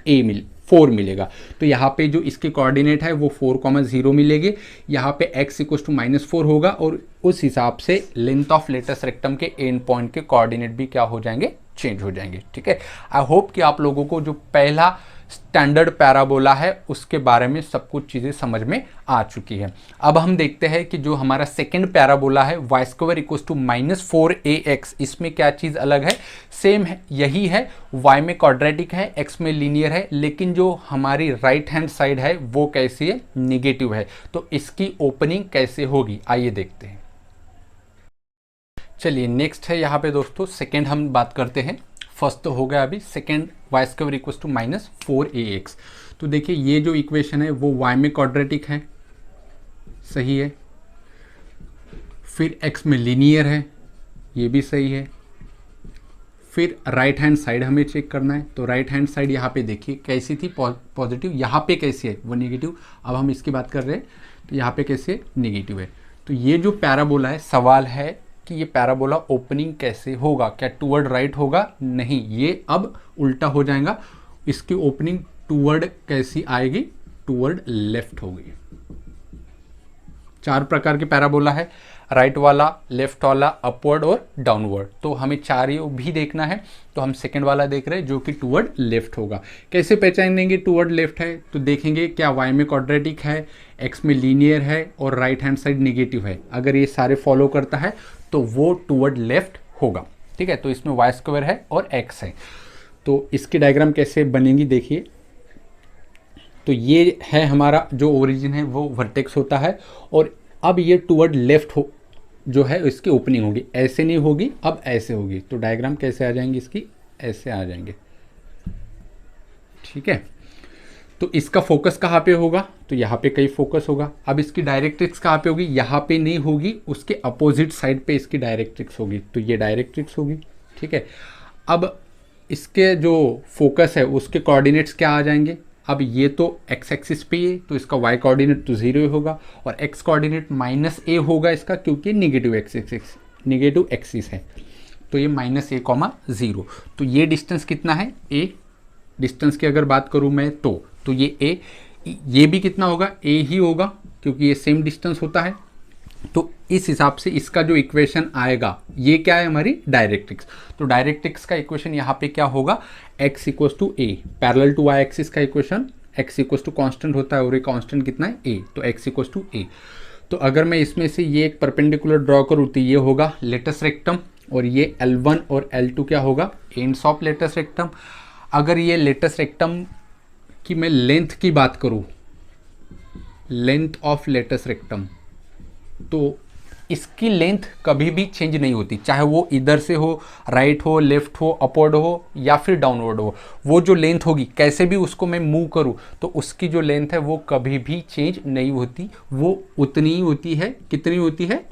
4 मिलेगा। तो यहाँ पे जो इसके कोऑर्डिनेट है वो 4,0 मिलेगी, यहाँ पे x इक्वल टू -4 होगा और उस हिसाब से लेंथ ऑफ लेटस रेक्टम के एंड पॉइंट के कोऑर्डिनेट भी क्या हो जाएंगे, चेंज हो जाएंगे। ठीक है, आई होप कि आप लोगों को जो पहला स्टैंडर्ड पैराबोला है उसके बारे में सब कुछ चीज़ें समझ में आ चुकी है। अब हम देखते हैं कि जो हमारा सेकंड पैराबोला है y square equals to -4ax, इसमें क्या चीज़ अलग है, सेम है, यही है, y में क्वाड्रेटिक है, x में लीनियर है, लेकिन जो हमारी राइट हैंड साइड है वो कैसी है, निगेटिव है। तो इसकी ओपनिंग कैसे होगी आइए देखते हैं। चलिए नेक्स्ट है यहाँ पे दोस्तों सेकेंड हम बात करते हैं। फर्स्ट तो हो गया अभी, second y square equals to -4ax। तो देखिए ये जो इक्वेशन है वो y में क्वाड्रेटिक है, सही है, फिर x में लीनियर है, ये भी सही है, फिर राइट हैंड साइड हमें चेक करना है, तो राइट हैंड साइड यहाँ पे देखिए कैसी थी, पॉजिटिव, यहाँ पे कैसी है वो निगेटिव। अब हम इसकी बात कर रहे हैं तो यहाँ पे कैसे निगेटिव है। तो ये जो पैराबोला है, सवाल है कि ये पैराबोला ओपनिंग कैसे होगा, क्या टूवर्ड राइट होगा, नहीं, ये अब उल्टा हो जाएगा, इसकी ओपनिंग टूवर्ड कैसी आएगी, टूवर्ड लेफ्ट होगी। 4 प्रकार के पैराबोला है, राइट वाला, लेफ्ट वाला, अपवर्ड और डाउनवर्ड, तो हमें 4 भी देखना है, तो हम सेकंड वाला देख रहे हैं जो कि टूवर्ड लेफ्ट होगा। कैसे पहचानेंगे टूवर्ड लेफ्ट है, तो देखेंगे क्या y में क्वाड्रेटिक है, x में लीनियर है और राइट हैंड साइड निगेटिव है, अगर ये सारे फॉलो करता है तो वो टूवर्ड लेफ्ट होगा। ठीक है, तो इसमें y स्क्वायर है और x है, तो इसकी डायग्राम कैसे बनेगी देखिए। तो ये है हमारा जो ओरिजिन है वो वर्टेक्स होता है, और अब ये टूवर्ड लेफ्ट हो जो है इसकी ओपनिंग होगी, ऐसे नहीं होगी, अब ऐसे होगी। तो डायग्राम कैसे आ जाएंगी इसकी, ऐसे आ जाएंगे। ठीक है, तो इसका फोकस कहाँ पे होगा, तो यहाँ पे कहीं फोकस होगा। अब इसकी डायरेक्ट्रिक्स कहाँ पे होगी, यहाँ पे नहीं होगी, उसके अपोजिट साइड पे इसकी डायरेक्ट्रिक्स होगी, तो ये डायरेक्ट्रिक्स होगी। ठीक है, अब इसके जो फोकस है उसके कोऑर्डिनेट्स क्या आ जाएंगे, अब ये तो x एक्सिस पे है तो इसका y कोऑर्डिनेट तो 0 होगा और x कोऑर्डिनेट -a होगा इसका, क्योंकि नेगेटिव एक्सिस है, तो ये -a,0। तो ये डिस्टेंस कितना है, a डिस्टेंस की अगर बात करूँ मैं तो ये a, ये भी कितना होगा, a ही होगा, क्योंकि ये सेम डिस्टेंस होता है। तो इस हिसाब से इसका जो इक्वेशन आएगा, ये क्या है हमारी डायरेक्ट्रिक्स, तो डायरेक्ट्रिक्स का इक्वेशन यहाँ पे क्या होगा, x equals to a, parallel to y axis का equation, x equals to constant होता है और ये कांस्टेंट कितना है a, तो x इक्वल्स टू a। तो अगर मैं इसमें से ये एक परपेंडिकुलर ड्रॉ करूँ तो ये होगा लेटस रेक्टम, और ये L1 और L2 क्या होगा, एंड्स ऑफ लेटस रेक्टम। अगर ये लेटस रेक्टम की मैं लेंथ की बात करूँ, लेंथ ऑफ लेटस रेक्टम, तो इसकी लेंथ कभी भी चेंज नहीं होती, चाहे वो इधर से हो, राइट हो, लेफ्ट हो, अपवर्ड हो या फिर डाउनवर्ड हो। वो जो लेंथ होगी, कैसे भी उसको मैं मूव करूँ तो उसकी जो लेंथ है वो कभी भी चेंज नहीं होती, वो उतनी ही होती है। कितनी होती है?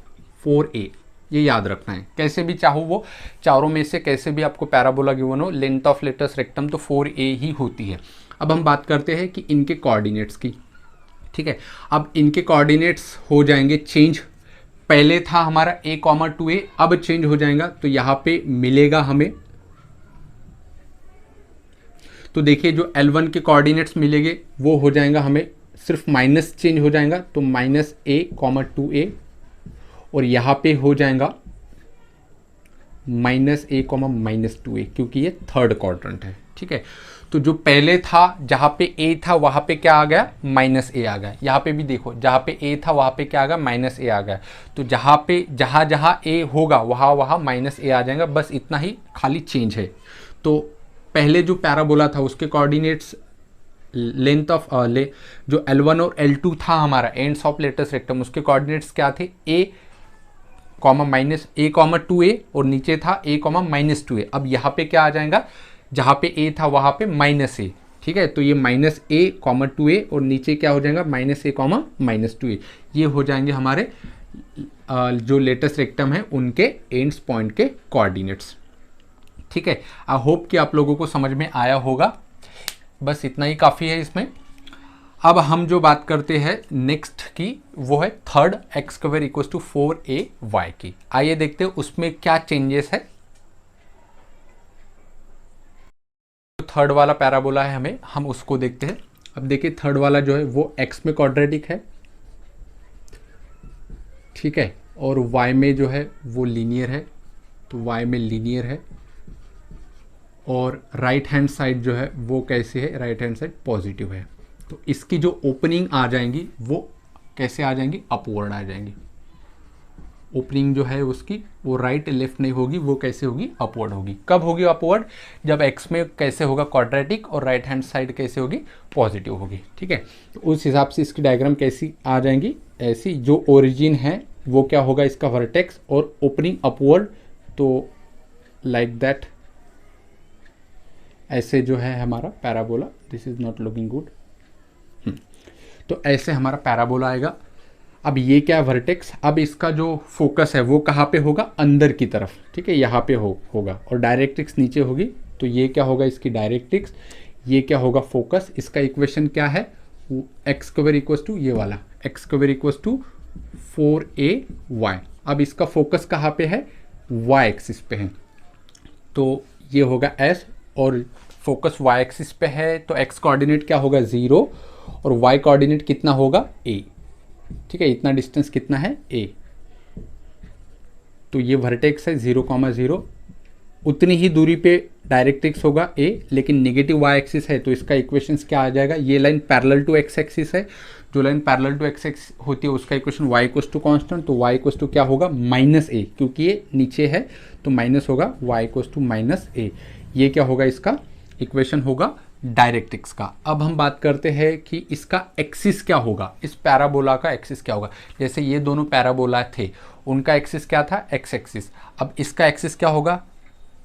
4a। ये याद रखना है। कैसे भी चाहो, वो चारों में से कैसे भी आपको पैराबोला गिवन हो, लेंथ ऑफ लेटस रेक्टम तो 4a ही होती है। अब हम बात करते हैं कि इनके कोऑर्डिनेट्स की। ठीक है, अब इनके कोऑर्डिनेट्स हो जाएंगे चेंज। पहले था हमारा a, 2a, अब चेंज हो जाएगा तो यहां पे मिलेगा हमें, तो देखिए जो L1 के कोऑर्डिनेट्स मिलेंगे वो हो जाएगा हमें, सिर्फ माइनस चेंज हो जाएगा तो -a, 2a, और यहां पे हो जाएगा -a, -2a, क्योंकि ये थर्ड क्वाड्रेंट है। ठीक है, तो जो पहले था जहां पे a था वहां पे क्या आ गया? -a आ गया। यहाँ पे भी देखो, जहां पे a था वहां पे क्या आ गया? -a आ गया। तो जहां पे जहां जहां a होगा वहां वहां -a आ जाएगा, बस इतना ही खाली चेंज है। तो पहले जो पैराबोला था उसके कोऑर्डिनेट्स लेंथ ऑफ जो L1 और L2 था हमारा एंड्स ऑफ लेटस रेक्टम, उसके कोऑर्डिनेट्स क्या थे? a, -a, 2a, और नीचे था a, -2a। अब यहाँ पे क्या आ जाएगा? जहाँ पे a था वहाँ पे -a। ठीक है, तो ये -a, 2a, और नीचे क्या हो जाएगा? -a, -2a। ये हो जाएंगे हमारे जो लेटस रेक्टम है उनके एंड्स पॉइंट के कोऑर्डिनेट्स। ठीक है, आई होप कि आप लोगों को समझ में आया होगा। बस इतना ही काफ़ी है इसमें। अब हम जो बात करते हैं नेक्स्ट की, वो है थर्ड x² = 4ay की। आइए देखते हैं उसमें क्या चेंजेस है। थर्ड वाला पैराबोला है हमें, हम उसको देखते हैं। अब देखिए थर्ड वाला जो है वो x में क्वाड्रेटिक है, ठीक है, और y में जो है वो लीनियर है, तो y में लीनियर है। और राइट हैंड साइड जो है वो कैसे है? राइट हैंड साइड पॉजिटिव है। तो इसकी जो ओपनिंग आ जाएंगी वो कैसे आ जाएंगी? अपवर्ड आ जाएंगी। ओपनिंग जो है उसकी वो राइट लेफ्ट नहीं होगी, वो कैसे होगी? अपवर्ड होगी। कब होगी अपवर्ड? जब x में कैसे होगा? क्वाड्रेटिक, और राइट हैंड साइड कैसे होगी? पॉजिटिव होगी। ठीक है, तो उस हिसाब से इसकी डायग्राम कैसी आ जाएंगी? ऐसी। जो ओरिजिन है वो क्या होगा? इसका वर्टेक्स, और ओपनिंग अपवर्ड, तो लाइक दैट ऐसे जो है हमारा parabola. This is not looking good. तो ऐसे हमारा पैराबोला आएगा। अब ये क्या है? वर्टेक्स। अब इसका जो फोकस है वो कहाँ पे होगा? अंदर की तरफ। ठीक है, यहाँ पे होगा, और डायरेक्ट्रिक्स नीचे होगी। तो ये क्या होगा? इसकी डायरेक्ट्रिक्स। ये क्या होगा? फोकस। इसका इक्वेशन क्या है? x² = ये वाला x² = 4ay। अब इसका फोकस कहाँ पे है? y एक्सिस पे है, तो ये होगा s, और फोकस y एक्सिस पे है तो x कोऑर्डिनेट क्या होगा? 0, और y कोऑर्डिनेट कितना होगा? a। ठीक है, इतना डिस्टेंस कितना है? a। तो ये वर्टेक्स है 0,0, उतनी ही दूरी पे डायरेक्ट्रिक्स होगा a, लेकिन नेगेटिव y एक्सिस है, तो इसका इक्वेशंस क्या आ जाएगा? ये line parallel to x axis है, जो line parallel to x axis होती है उसका इक्वेशन y = कांस्टेंट, तो y = क्या होगा? -a, क्योंकि ये नीचे है तो माइनस होगा, y = -a। ये क्या होगा? इसका इक्वेशन होगा डायरेक्ट्रिक्स का। अब हम बात करते हैं कि इसका एक्सिस क्या होगा, इस पैराबोला का एक्सिस क्या होगा। जैसे ये दोनों पैराबोला थे, उनका एक्सिस क्या था? x axis. अब इसका एक्सिस क्या होगा?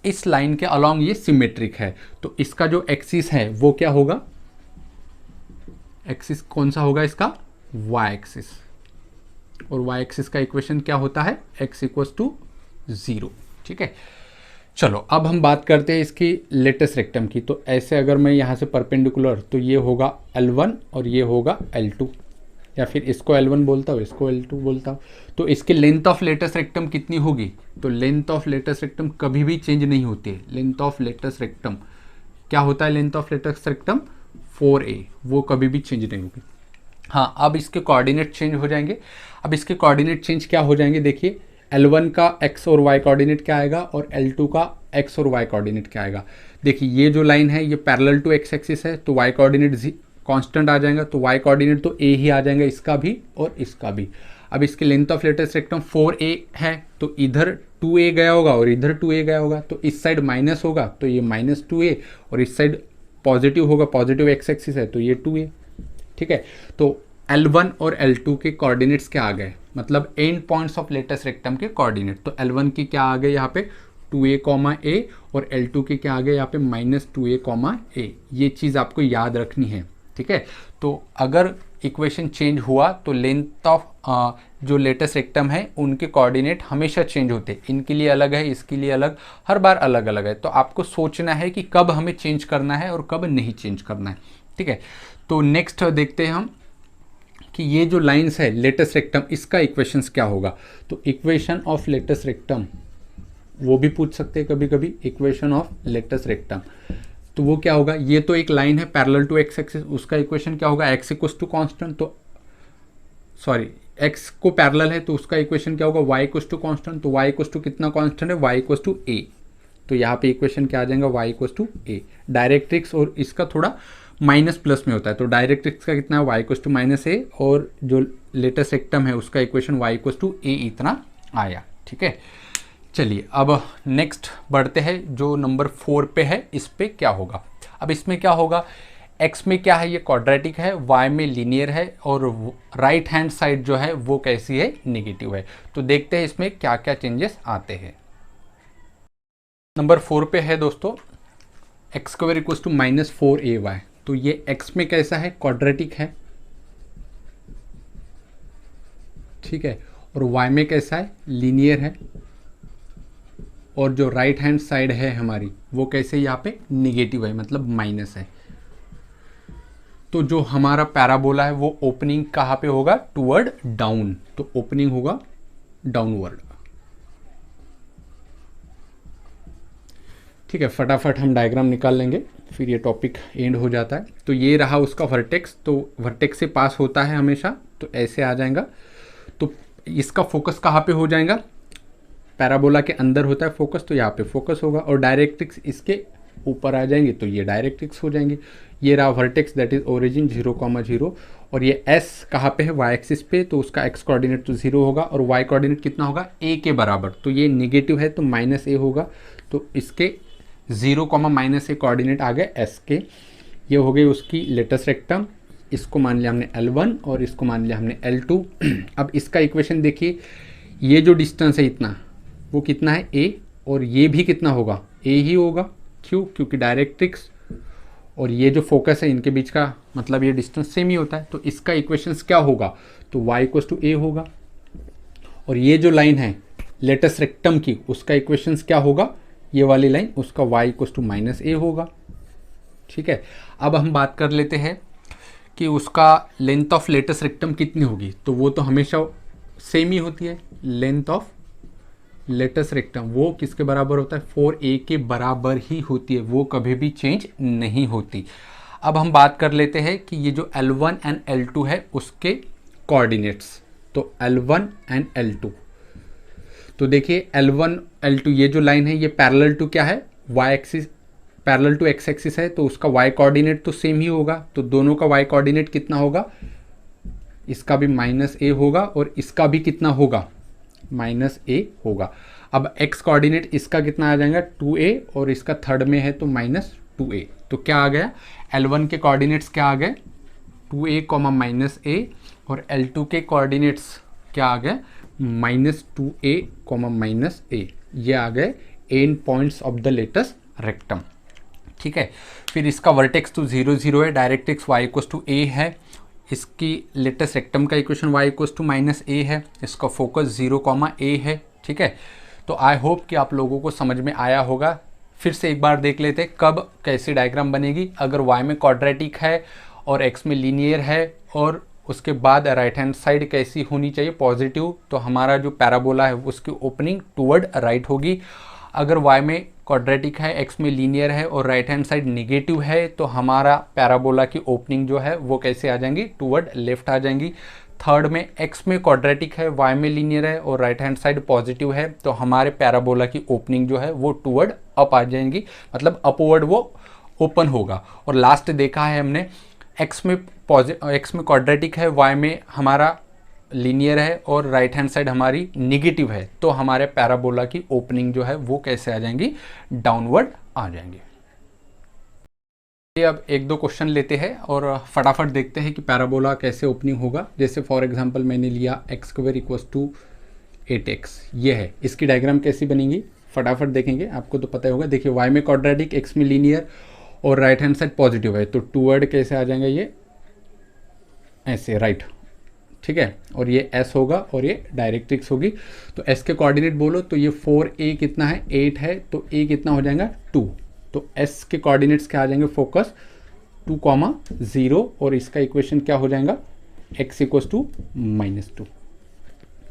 इस लाइन के अलोंग ये सिमेट्रिक है, तो इसका जो एक्सिस है वो क्या होगा? एक्सिस कौन सा होगा इसका? y axis. और y एक्सिस का इक्वेशन क्या होता है? x = 0। ठीक है, चलो अब हम बात करते हैं इसकी लेटस रेक्टम की। तो ऐसे अगर मैं यहाँ से परपेंडिकुलर, तो ये होगा L1 और ये होगा L2, या फिर इसको L1 बोलता हूँ, इसको L2 बोलता हूँ। तो इसकी लेंथ ऑफ लेटस रेक्टम कितनी होगी? तो लेंथ ऑफ लेटस रेक्टम कभी भी चेंज नहीं होती है। लेंथ ऑफ लेटस रेक्टम क्या होता है? Length of latus rectum 4a, वो कभी भी चेंज नहीं होगी। हाँ, अब इसके कोऑर्डिनेट चेंज हो जाएंगे। अब इसके कोऑर्डिनेट चेंज क्या हो जाएंगे? देखिए L1 का x और y कोऑर्डिनेट क्या आएगा, और L2 का x और y कोऑर्डिनेट क्या आएगा। देखिए ये जो लाइन है ये पैरेलल टू x एक्सिस है, तो y कोऑर्डिनेट कांस्टेंट आ जाएगा, तो y कोऑर्डिनेट तो a ही आ जाएगा, इसका भी और इसका भी। अब इसकी length of latus rectum 4a है, तो इधर 2a गया होगा और इधर 2a गया होगा, तो इस साइड माइनस होगा तो ये -2a, और इस साइड पॉजिटिव होगा, पॉजिटिव x एक्सिस है तो ये 2a। ठीक है, तो L1 और L2 के कोऑर्डिनेट्स क्या आ गए, मतलब and points of latus rectum के कोऑर्डिनेट। तो L1 की क्या आ गए यहाँ पे 2a, a और L2 के क्या आ गए यहाँ पे -2a, a। ये चीज़ आपको याद रखनी है, ठीक है। तो अगर इक्वेशन चेंज हुआ तो लेंथ ऑफ जो लेटेस्ट रेक्टम है उनके कोऑर्डिनेट हमेशा चेंज होते हैं, इनके लिए अलग है, इसके लिए अलग, हर बार अलग अलग है। तो आपको सोचना है कि कब हमें चेंज करना है और कब नहीं चेंज करना है, ठीक है। तो नेक्स्ट देखते हैं हम कि ये जो लाइंस है लेटेस्ट रेक्टम, इसका इक्वेशंस क्या होगा। तो इक्वेशन ऑफ लेटेस्ट रेक्टम वो भी पूछ सकते हैं कभी कभी, इक्वेशन ऑफ लेटेस्ट रेक्टम तो वो क्या होगा, ये तो एक लाइन है पैरेलल टू एक्स एक्सिस, उसका इक्वेशन क्या होगा, एक्स इक्वल्स टू कांस्टेंट, तो सॉरी एक्स को पैरेलल है तो उसका इक्वेशन क्या होगा, वाई इक्वल्स टू कांस्टेंट, तो वाई इक्वल्स टू कितना कांस्टेंट है, वाई इक्वल्स टू ए। तो यहाँ पे इक्वेशन क्या आ जाएगा, Y equals to A. Directrix और इसका थोड़ा माइनस प्लस में होता है, तो डायरेक्ट्रिक्स का कितना है, वाई इक्वल्स टू -a, और जो लेटेस्ट रेक्टम है उसका इक्वेशन वाई इक्वल्स टू ए इतना आया, ठीक है। चलिए अब नेक्स्ट बढ़ते हैं, जो नंबर 4 पे है, इस पे क्या होगा। अब इसमें क्या होगा, x में क्या है, ये क्वाड्रेटिक है, y में लीनियर है, और राइट हैंड साइड जो है वो कैसी है, नेगेटिव है। तो देखते हैं इसमें क्या क्या चेंजेस आते हैं। नंबर 4 पे है दोस्तों, x square equals to -4ay। तो ये x में कैसा है, क्वाड्रेटिक है, ठीक है, और y में कैसा है, लीनियर है, और जो राइट हैंड साइड है हमारी वो कैसे यहाँ पे निगेटिव है, मतलब माइनस है। तो जो हमारा पैराबोला है वो ओपनिंग कहाँ पे होगा, टुवर्ड डाउन, तो ओपनिंग होगा डाउनवर्ड, ठीक है। फटाफट हम डायग्राम निकाल लेंगे, फिर ये टॉपिक एंड हो जाता है। तो ये रहा उसका वर्टेक्स, तो वर्टेक्स से पास होता है हमेशा, तो ऐसे आ जाएगा। तो इसका फोकस कहाँ पे हो जाएगा, पैराबोला के अंदर होता है फोकस, तो यहाँ पे फोकस होगा, और डायरेक्ट्रिक्स इसके ऊपर आ जाएंगे तो ये डायरेक्ट्रिक्स हो जाएंगे। ये रहा वर्टेक्स दैट इज ओरिजिन 0,0, और ये S कहाँ पे है, वाई एक्सिस पे, तो उसका x कोऑर्डिनेट तो 0 होगा, और y कोऑर्डिनेट कितना होगा, a के बराबर, तो ये नेगेटिव है तो -a होगा, तो इसके 0, -a कोऑर्डिनेट आ गए S के। ये हो गई उसकी लेटेस्ट रेक्टम, इसको मान लिया हमने L1 और इसको मान लिया हमने L2। अब इसका इक्वेशन देखिए, ये जो डिस्टेंस है इतना, वो कितना है a, और ये भी कितना होगा, a ही होगा, क्यों, क्योंकि डायरेक्ट्रिक्स और ये जो फोकस है इनके बीच का मतलब ये डिस्टेंस सेम ही होता है। तो इसका इक्वेशंस क्या होगा, तो y इक्वल्स टू a होगा, और ये जो लाइन है लेटेस्ट रेक्टम की उसका इक्वेशंस क्या होगा, ये वाली लाइन, उसका y इक्वल्स टू -a होगा, ठीक है। अब हम बात कर लेते हैं कि उसका लेंथ ऑफ लेटेस्ट रेक्टम कितनी होगी, तो वो तो हमेशा सेम ही होती है, लेंथ ऑफ लेटेस्ट रेक्टम वो किसके बराबर होता है, 4a के बराबर ही होती है, वो कभी भी चेंज नहीं होती। अब हम बात कर लेते हैं कि ये जो L1 एंड L2 है उसके कोऑर्डिनेट्स, तो L1 एंड L2, तो देखिए L1 L2 ये जो लाइन है ये पैरेलल टू क्या है, y axis, parallel to x axis है, तो उसका y कोऑर्डिनेट तो सेम ही होगा, तो दोनों का y कोऑर्डिनेट कितना होगा, इसका भी -a होगा और इसका भी कितना होगा, -a होगा। अब x कोऑर्डिनेट इसका कितना आ जाएगा, 2a, और इसका थर्ड में है तो -2a, तो क्या आ गया, L1 के कोऑर्डिनेट्स क्या आ गए, 2a, -a, और L2 के कोऑर्डिनेट्स क्या आ गए, -2a, -a, ये आ गए end points of the latus rectum, ठीक है। फिर इसका वर्टेक्स तो 0, 0 है, directrix y equals to a है, इसकी लेटेस्ट रेक्टम का इक्वेशन y इक्वल्स टू -a है, इसका फोकस 0, a है, ठीक है। तो आई होप कि आप लोगों को समझ में आया होगा। फिर से एक बार देख लेते हैं कब कैसी डायग्राम बनेगी। अगर y में क्वाड्रेटिक है और x में लीनियर है और उसके बाद राइट हैंड साइड कैसी होनी चाहिए, पॉजिटिव, तो हमारा जो पैराबोला है उसकी ओपनिंग टूवर्ड राइट होगी। अगर y में क्वाड्रेटिक है, x में लीनियर है और राइट हैंड साइड नेगेटिव है, तो हमारा पैराबोला की ओपनिंग जो है वो कैसे आ जाएंगी, टूवर्ड लेफ्ट आ जाएंगी। थर्ड में x में क्वाड्रेटिक है, y में लीनियर है और राइट हैंड साइड पॉजिटिव है, तो हमारे पैराबोला की ओपनिंग जो है वो टूवर्ड अप आ जाएंगी, मतलब अपवर्ड वो ओपन होगा। और लास्ट देखा है हमने, x में क्वाड्रेटिक है, y में हमारा लीनियर है और राइट हैंड साइड हमारी निगेटिव है, तो हमारे पैराबोला की ओपनिंग जो है वो कैसे आ जाएंगी, डाउनवर्ड आ जाएंगी। ये अब एक दो क्वेश्चन लेते हैं और फटाफट देखते हैं कि पैराबोला कैसे ओपनिंग होगा। जैसे फॉर एग्जांपल मैंने लिया x square equals to 8x, ये है, इसकी डायग्राम कैसी बनेगी फटाफट देखेंगे, आपको तो पता ही होगा। देखिए y में क्वाड्रेटिक, x में लीनियर और राइट हैंड साइड पॉजिटिव है, तो टूवर्ड कैसे आ जाएंगे ये ऐसे राइट, ठीक है। और ये s होगा और ये डायरेक्ट्रिक्स होगी। तो s के कोऑर्डिनेट बोलो तो ये 4a कितना है 8 है, तो a कितना हो जाएगा 2। तो s के कोऑर्डिनेट्स क्या आ जाएंगे फोकस 2, 0 और इसका इक्वेशन क्या हो जाएगा x इक्वल्स टू -2,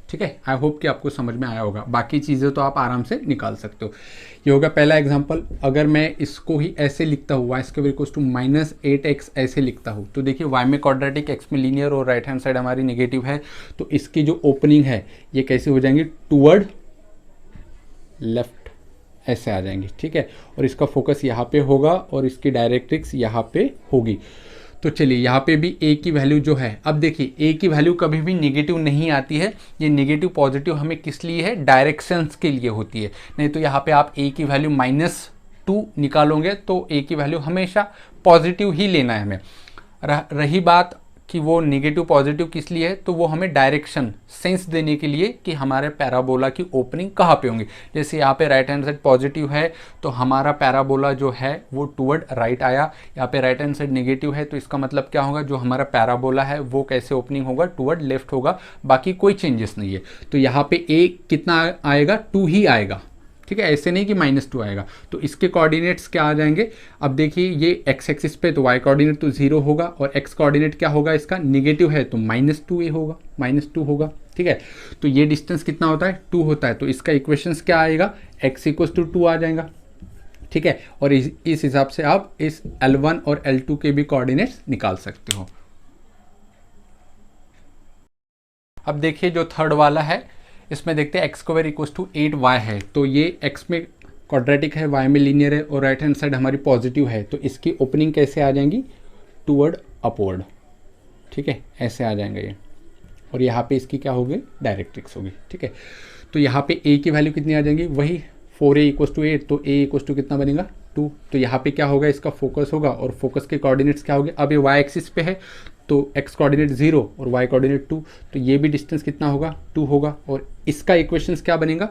ठीक है। आई होप कि आपको समझ में आया होगा, बाकी चीज़ें तो आप आराम से निकाल सकते हो। ये होगा पहला एग्जांपल। अगर मैं इसको ही ऐसे लिखता हूँ y square equals to -8x ऐसे लिखता हूँ, तो देखिए y में क्वाड्रेटिक, x में लीनियर और राइट हैंड साइड हमारी नेगेटिव है, तो इसकी जो ओपनिंग है ये कैसे हो जाएंगी टूवर्ड लेफ्ट ऐसे आ जाएंगी, ठीक है। और इसका फोकस यहाँ पे होगा और इसकी डायरेक्ट्रिक्स यहाँ पे होगी। तो चलिए यहाँ पे भी a की वैल्यू जो है, अब देखिए a की वैल्यू कभी भी नेगेटिव नहीं आती है। ये नेगेटिव पॉजिटिव हमें किस लिए है, डायरेक्शंस के लिए होती है। नहीं तो यहाँ पे आप a की वैल्यू -2 निकालोगे तो a की वैल्यू हमेशा पॉजिटिव ही लेना है हमें। रही बात कि वो नेगेटिव पॉजिटिव किस लिए है, तो वो हमें डायरेक्शन सेंस देने के लिए कि हमारे पैराबोला की ओपनिंग कहाँ पे होंगी। जैसे यहाँ पे राइट हैंड साइड पॉजिटिव है तो हमारा पैराबोला जो है वो टूवर्ड राइट आया, यहाँ पे राइट हैंड साइड नेगेटिव है तो इसका मतलब क्या होगा, जो हमारा पैराबोला है वो कैसे ओपनिंग होगा टूवर्ड लेफ्ट होगा, बाकी कोई चेंजेस नहीं है। तो यहाँ पे a कितना आएगा 2 ही आएगा, ठीक है, ऐसे नहीं कि -2 आएगा। तो इसके कोऑर्डिनेट्स क्या आ जाएंगे, अब देखिए ये x एक्सिस पे तो y कोऑर्डिनेट तो 0 होगा और x कोऑर्डिनेट क्या होगा इसका नेगेटिव है तो -2a होगा, -2 होगा, ठीक है। तो ये डिस्टेंस कितना होता है 2 होता है, तो इसका इक्वेशंस क्या आएगा x इक्वल्स टू 2 आ जाएगा, ठीक है। और इस हिसाब से आप इस L1 और L2 के भी कोऑर्डिनेट्स निकाल सकते हो। अब देखिए जो थर्ड वाला है इसमें देखते हैं x square equals to 8y है, तो ये x में क्वाड्रेटिक है, y में लीनियर है और राइट हैंड साइड हमारी पॉजिटिव है, तो इसकी ओपनिंग कैसे आ जाएंगी टूवर्ड अपवर्ड, ठीक है, ऐसे आ जाएंगे ये। और यहाँ पे इसकी क्या होगी डायरेक्ट्रिक्स होगी, ठीक है। तो यहाँ पे a की वैल्यू कितनी आ जाएंगी, वही 4a इक्वल्स टू 8, तो a इक्वल्स टू कितना बनेगा 2। तो यहाँ पे क्या होगा इसका फोकस होगा और फोकस के कोऑर्डिनेट्स क्या होंगे, अब ये y एक्सिस पे है तो x कोऑर्डिनेट 0 और y कोऑर्डिनेट 2, तो ये भी डिस्टेंस कितना होगा 2 होगा। और इसका इक्वेशंस क्या बनेगा,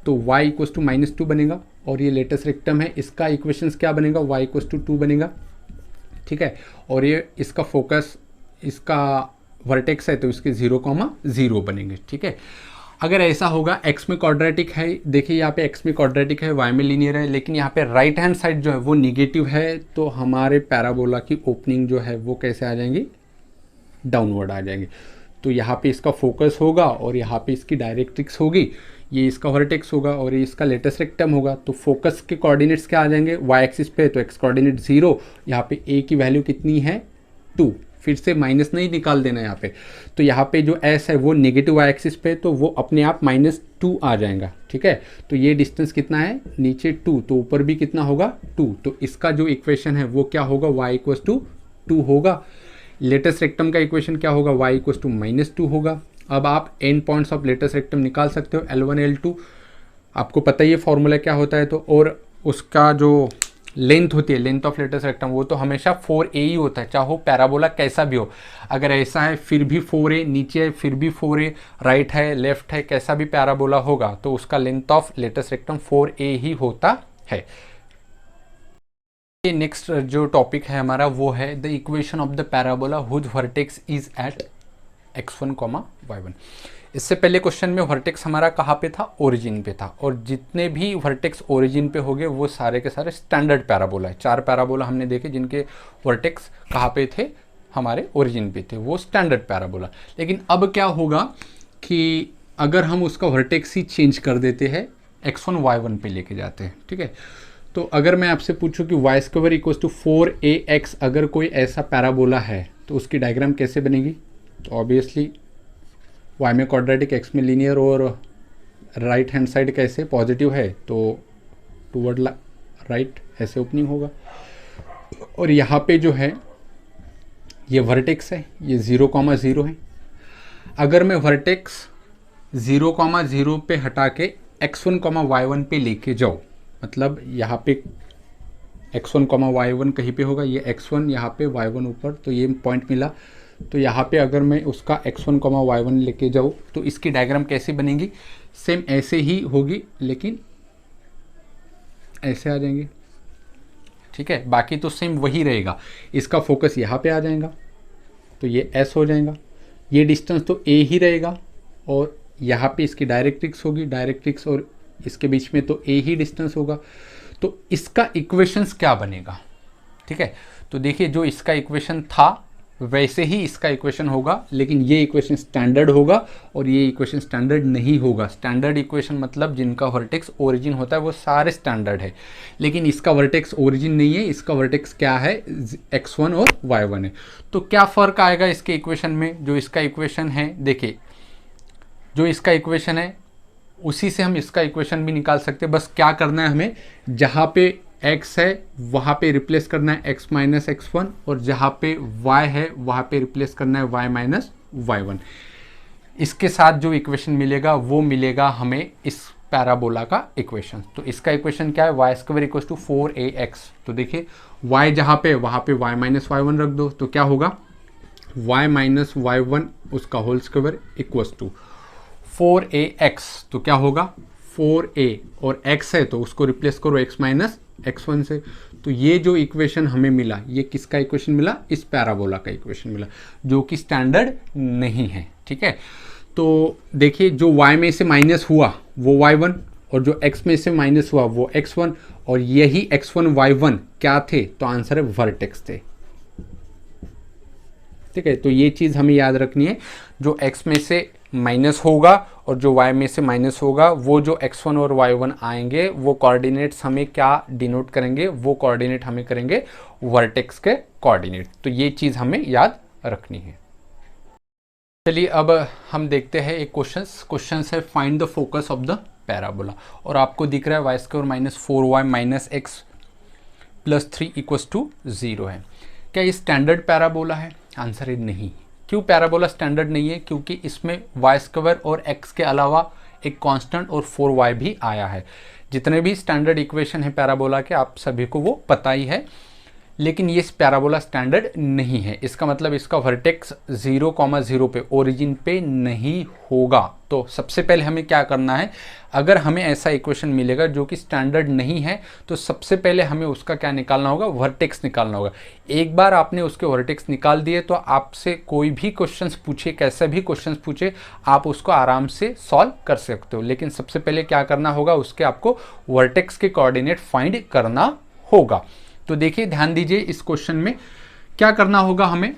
तो y इक्वल्स टू -2 बनेगा। और ये लेटेस्ट रेक्टम है, इसका इक्वेशंस क्या बनेगा y इक्वल्स टू 2 बनेगा, ठीक है। और ये इसका फोकस, इसका वर्टेक्स है तो इसके 0,0 बनेंगे, ठीक है। अगर ऐसा होगा x में क्वाड्रेटिक है, देखिए यहाँ पे x में क्वाड्रेटिक है, y में लीनियर है, लेकिन यहाँ पे राइट हैंड साइड जो है वो निगेटिव है, तो हमारे पैराबोला की ओपनिंग जो है वो कैसे आ जाएंगी डाउनवर्ड आ जाएंगे। तो यहाँ पे इसका फोकस होगा और यहाँ पे इसकी डायरेक्ट्रिक्स होगी, ये इसका वर्टेक्स होगा और ये इसका लेटेस्ट रेक्टम होगा। तो फोकस के कोऑर्डिनेट्स क्या आ जाएंगे y एक्सिस पे तो x कोऑर्डिनेट 0, यहाँ पे a की वैल्यू कितनी है 2, फिर से माइनस नहीं निकाल देना यहाँ पे। तो यहाँ पे जो s है वो नेगेटिव y एक्सिस पे तो वो अपने आप -2 आ जाएगा, ठीक है। तो ये डिस्टेंस कितना है नीचे 2, तो ऊपर भी कितना होगा 2, तो इसका जो इक्वेशन है वो क्या होगा y इक्वल्स टू 2 होगा। लेटेस्ट रेक्टम का इक्वेशन क्या होगा y इक्वल्स टू -2 होगा। अब आप and points of latus rectum निकाल सकते हो L1 L2, आपको पता ही है फॉर्मूला क्या होता है। तो और उसका जो लेंथ होती है, लेंथ ऑफ लेटेस्ट रेक्टम, वो तो हमेशा 4a ही होता है, चाहे पैराबोला कैसा भी हो। अगर ऐसा है फिर भी 4a, नीचे है फिर भी 4a, राइट है लेफ्ट है कैसा भी पैराबोला होगा तो उसका length of latus rectum 4a ही होता है। नेक्स्ट जो टॉपिक है हमारा वो है the equation of the parabola whose vertex is at x1, y1। इससे पहले क्वेश्चन में वर्टेक्स हमारा कहाँ पे था, ओरिजिन पे था, और जितने भी वर्टेक्स ओरिजिन पे हो गए वो सारे के सारे स्टैंडर्ड पैराबोला है। 4 पैराबोला हमने देखे जिनके वर्टेक्स कहाँ पे थे, हमारे ओरिजिन पे थे, वो स्टैंडर्ड पैराबोला। लेकिन अब क्या होगा कि अगर हम उसका वर्टेक्स ही चेंज कर देते हैं x1 y1 पे लेके जाते हैं, ठीक है। तो अगर मैं आपसे पूछूं कि y square equals to 4ax अगर कोई ऐसा पैराबोला है तो उसकी डायग्राम कैसे बनेगी, तो ऑब्वियसली y में क्वाड्रेटिक, x में लीनियर और राइट हैंड साइड कैसे पॉजिटिव है तो टूवर्ड राइट ऐसे ओपनिंग होगा। और यहाँ पे जो है ये वर्टेक्स है, ये 0,0 है। अगर मैं वर्टेक्स 0,0 पे हटा के x1, y1 पे लेके जाऊँ, मतलब यहाँ पे x1 कॉमा y1 कहीं पे होगा, ये x1 यहाँ पे y1 ऊपर, तो ये पॉइंट मिला। तो यहाँ पे अगर मैं उसका x1 कॉमा y1 लेके जाऊँ तो इसकी डायग्राम कैसी बनेगी, सेम ऐसे ही होगी, लेकिन ऐसे आ जाएंगे, ठीक है। बाकी तो सेम वही रहेगा, इसका फोकस यहाँ पे आ जाएगा तो ये S हो जाएगा, ये डिस्टेंस तो A ही रहेगा, और यहाँ पे इसकी डायरेक्ट्रिक्स होगी, डायरेक्ट्रिक्स और इसके बीच में तो A ही डिस्टेंस होगा। तो इसका इक्वेशंस क्या बनेगा, ठीक है। तो देखिए जो इसका इक्वेशन था वैसे ही इसका इक्वेशन होगा, लेकिन ये इक्वेशन स्टैंडर्ड होगा और ये इक्वेशन स्टैंडर्ड नहीं होगा। स्टैंडर्ड इक्वेशन मतलब जिनका वर्टेक्स ओरिजिन होता है वो सारे स्टैंडर्ड है, लेकिन इसका वर्टेक्स ओरिजिन नहीं है, इसका वर्टेक्स क्या है, x1 और y1 है। तो क्या फ़र्क आएगा इसके इक्वेशन में, जो इसका इक्वेशन है, देखिए जो इसका इक्वेशन है उसी से हम इसका इक्वेशन भी निकाल सकते हैं। बस क्या करना है हमें, जहाँ पे x है वहाँ पे रिप्लेस करना है x माइनस x1, और जहाँ पे y है वहाँ पे रिप्लेस करना है y माइनस y1। इसके साथ जो इक्वेशन मिलेगा वो मिलेगा हमें इस पैराबोला का इक्वेशन। तो इसका इक्वेशन क्या है, Y square equal to 4ax। तो देखिए y जहाँ पे वहाँ पे y माइनस y1 रख दो, तो क्या होगा, y माइनस y1 उसका whole square equal to 4ax। तो क्या होगा 4a, और x है तो उसको रिप्लेस करो x माइनस x1 से। तो ये जो इक्वेशन हमें मिला, ये किसका इक्वेशन मिला, इस पैराबोला का इक्वेशन मिला, जो कि स्टैंडर्ड नहीं है, ठीक है। तो देखिए जो y में से माइनस हुआ वो y1, और जो x में से माइनस हुआ वो x1, और यही x1 y1 क्या थे, तो आंसर है वर्टेक्स थे, ठीक है। तो ये चीज़ हमें याद रखनी है, जो x में से माइनस होगा और जो y में से माइनस होगा, वो जो x1 और y1 आएंगे वो कोऑर्डिनेट्स हमें क्या डिनोट करेंगे, वो कोऑर्डिनेट हमें करेंगे वर्टेक्स के कोऑर्डिनेट। तो ये चीज़ हमें याद रखनी है। चलिए अब हम देखते हैं एक क्वेश्चन है, find the focus of the parabola, और आपको दिख रहा है Y square minus 4y minus X plus 3 equals to 0 है। क्या ये स्टैंडर्ड पैराबोला है, आंसर है नहीं। क्यों पैराबोला स्टैंडर्ड नहीं है, क्योंकि इसमें वाई स्क्वायर और एक्स के अलावा एक कांस्टेंट और 4y भी आया है। जितने भी स्टैंडर्ड इक्वेशन है पैराबोला के आप सभी को वो पता ही है, लेकिन ये पैराबोला स्टैंडर्ड नहीं है। इसका मतलब इसका वर्टेक्स 0,0 पे ओरिजिन पे नहीं होगा। तो सबसे पहले हमें क्या करना है, अगर हमें ऐसा इक्वेशन मिलेगा जो कि स्टैंडर्ड नहीं है, तो सबसे पहले हमें उसका क्या निकालना होगा, वर्टेक्स निकालना होगा। एक बार आपने उसके वर्टेक्स निकाल दिए तो आपसे कोई भी क्वेश्चंस पूछे, कैसा भी क्वेश्चंस पूछे, आप उसको आराम से सॉल्व कर सकते हो। लेकिन सबसे पहले क्या करना होगा, उसके आपको वर्टेक्स के कोऑर्डिनेट फाइंड करना होगा। तो देखिए ध्यान दीजिए इस क्वेश्चन में क्या करना होगा हमें।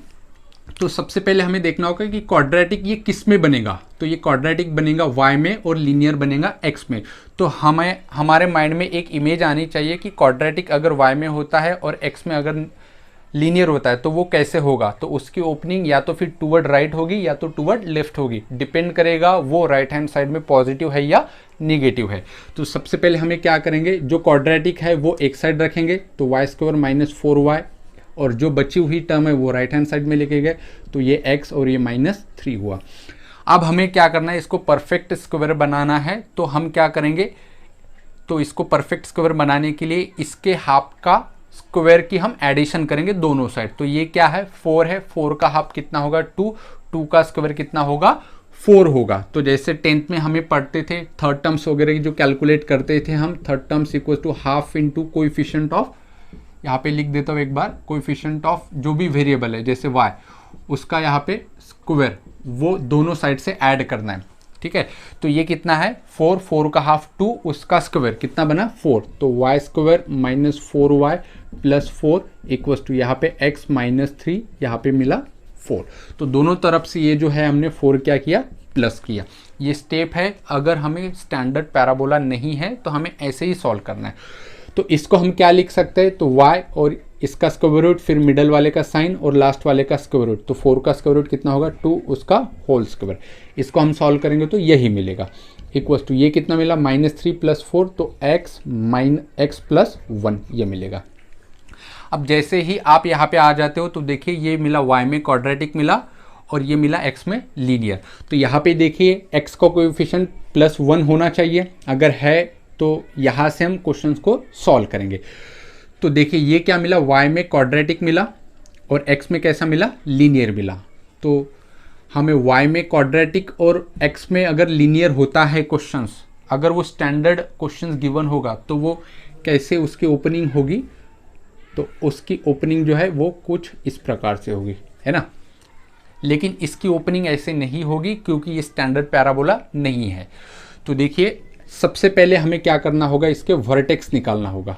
तो सबसे पहले हमें देखना होगा कि क्वाड्रेटिक ये किस में बनेगा। तो ये क्वाड्रेटिक बनेगा y में और लीनियर बनेगा x में। तो हमारे माइंड में एक इमेज आनी चाहिए कि क्वाड्रेटिक अगर y में होता है और x में अगर लीनियर होता है तो वो कैसे होगा। तो उसकी ओपनिंग या तो फिर टूवर्ड राइट होगी या तो टूवर्ड लेफ्ट होगी, डिपेंड करेगा वो राइट हैंड साइड में पॉजिटिव है या निगेटिव है। तो सबसे पहले हमें क्या करेंगे, जो क्वाड्रेटिक है वो एक साइड रखेंगे, तो वाई स्क्वायर माइनस 4y, और जो बची हुई टर्म है वो राइट हैंड साइड में लेके गए, तो ये x और ये -3 हुआ। अब हमें क्या करना है, इसको परफेक्ट स्क्वायर बनाना है। तो हम क्या करेंगे, तो इसको परफेक्ट स्क्वायर बनाने के लिए इसके हाफ का स्क्वायर की हम एडिशन करेंगे दोनों साइड। तो ये क्या है, 4 है, 4 का हाफ कितना होगा 2, 2 का स्क्वायर कितना होगा 4 होगा। तो जैसे 10th में हमें पढ़ते थे थर्ड टर्म्स वगैरह जो कैलकुलेट करते थे हम, third terms equal to half into coefficient of, यहाँ पे लिख देता हूँ एक बार, कोएफिशिएंट ऑफ जो भी वेरिएबल है जैसे y, उसका यहाँ पे स्क्वायर वो दोनों साइड से ऐड करना है, ठीक है। तो ये कितना है 4, 4 का हाफ 2, उसका स्क्वायर कितना बना 4, तो Y square minus 4y plus 4 equal to यहाँ पे x माइनस 3, यहाँ पे मिला 4। तो दोनों तरफ से ये जो है हमने 4 क्या किया, प्लस किया। ये स्टेप है, अगर हमें स्टैंडर्ड पैराबोला नहीं है तो हमें ऐसे ही सॉल्व करना है। तो इसको हम क्या लिख सकते हैं, तो y और इसका स्क्वायर रूट, फिर मिडल वाले का साइन और लास्ट वाले का स्क्वायर रूट। तो 4 का स्क्वायर रूट कितना होगा 2, उसका होल स्क्वायर। इसको हम सॉल्व करेंगे तो यही मिलेगा, इक्वल टू ये कितना मिला -3 प्लस 4, तो x प्लस 1 ये मिलेगा। अब जैसे ही आप यहाँ पे आ जाते हो तो देखिए ये मिला y में क्वाड्रेटिक मिला और ये मिला x में लीनियर। तो यहाँ पे देखिए x का कोएफिशिएंट +1 होना चाहिए, अगर है तो यहाँ से हम क्वेश्चंस को सॉल्व करेंगे। तो देखिए ये क्या मिला, y में क्वाड्रेटिक मिला और x में कैसा मिला, लीनियर मिला। तो हमें y में क्वाड्रेटिक और x में अगर लीनियर होता है क्वेश्चंस, अगर वो स्टैंडर्ड क्वेश्चंस गिवन होगा तो वो कैसे उसकी ओपनिंग होगी, तो उसकी ओपनिंग जो है वो कुछ इस प्रकार से होगी, है ना। लेकिन इसकी ओपनिंग ऐसे नहीं होगी क्योंकि ये स्टैंडर्ड पैराबोला नहीं है। तो देखिए सबसे पहले हमें क्या करना होगा, इसके वर्टेक्स निकालना होगा।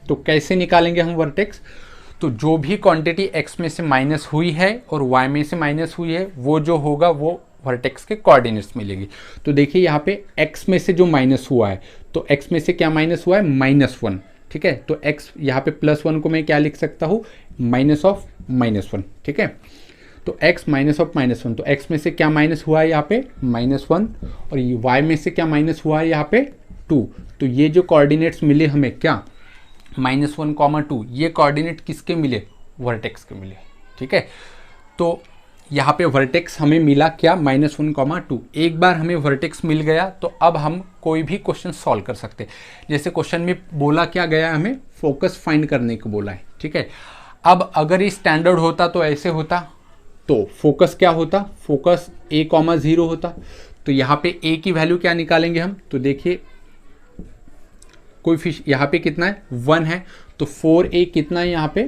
तो कैसे निकालेंगे हम वर्टेक्स, तो जो भी क्वांटिटी x में से माइनस हुई है और y में से माइनस हुई है वो जो होगा वो वर्टेक्स के कोऑर्डिनेट्स मिलेगी। तो देखिए यहाँ पे x में से जो माइनस हुआ है, तो x में से क्या माइनस हुआ है, -1, ठीक है। तो x यहाँ पे +1 को मैं क्या लिख सकता हूँ, माइनस ऑफ -1, ठीक है। तो x माइनस ऑफ -1, तो x में से क्या माइनस हुआ है यहाँ पे -1 और y में से क्या माइनस हुआ है यहाँ पे 2। तो ये जो कोऑर्डिनेट्स मिले हमें क्या, -1, 2, ये कोऑर्डिनेट किसके मिले, वर्टेक्स के मिले, ठीक है। तो यहाँ पे वर्टेक्स हमें मिला क्या, -1, 2। एक बार हमें वर्टेक्स मिल गया तो अब हम कोई भी क्वेश्चन सॉल्व कर सकते हैं। जैसे क्वेश्चन में बोला क्या गया है, हमें फोकस फाइंड करने को बोला है, ठीक है। अब अगर ये स्टैंडर्ड होता तो ऐसे होता, तो फोकस क्या होता, फोकस a, 0 होता। तो यहाँ पे a की वैल्यू क्या निकालेंगे हम, तो देखिए कोई फिश यहाँ पे कितना है, 1 है, तो 4a कितना है यहाँ पे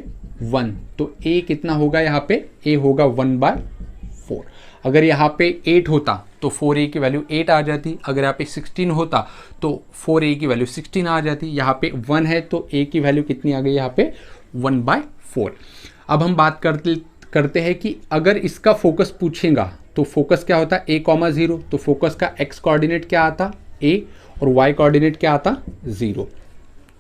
1, तो a कितना होगा यहाँ पे, a होगा 1/4। अगर यहाँ पे 8 होता तो 4a की वैल्यू 8 आ जाती, अगर यहाँ पे 16 होता तो 4a की वैल्यू 16 आ जाती। यहाँ पे 1 है तो a की वैल्यू कितनी आ गई यहाँ पे 1/4। अब हम बात करते हैं कि अगर इसका फोकस पूछेगा तो फोकस क्या होता है, a, 0, तो फोकस का x कोऑर्डिनेट क्या आता, a, और y कोऑर्डिनेट क्या आता, 0,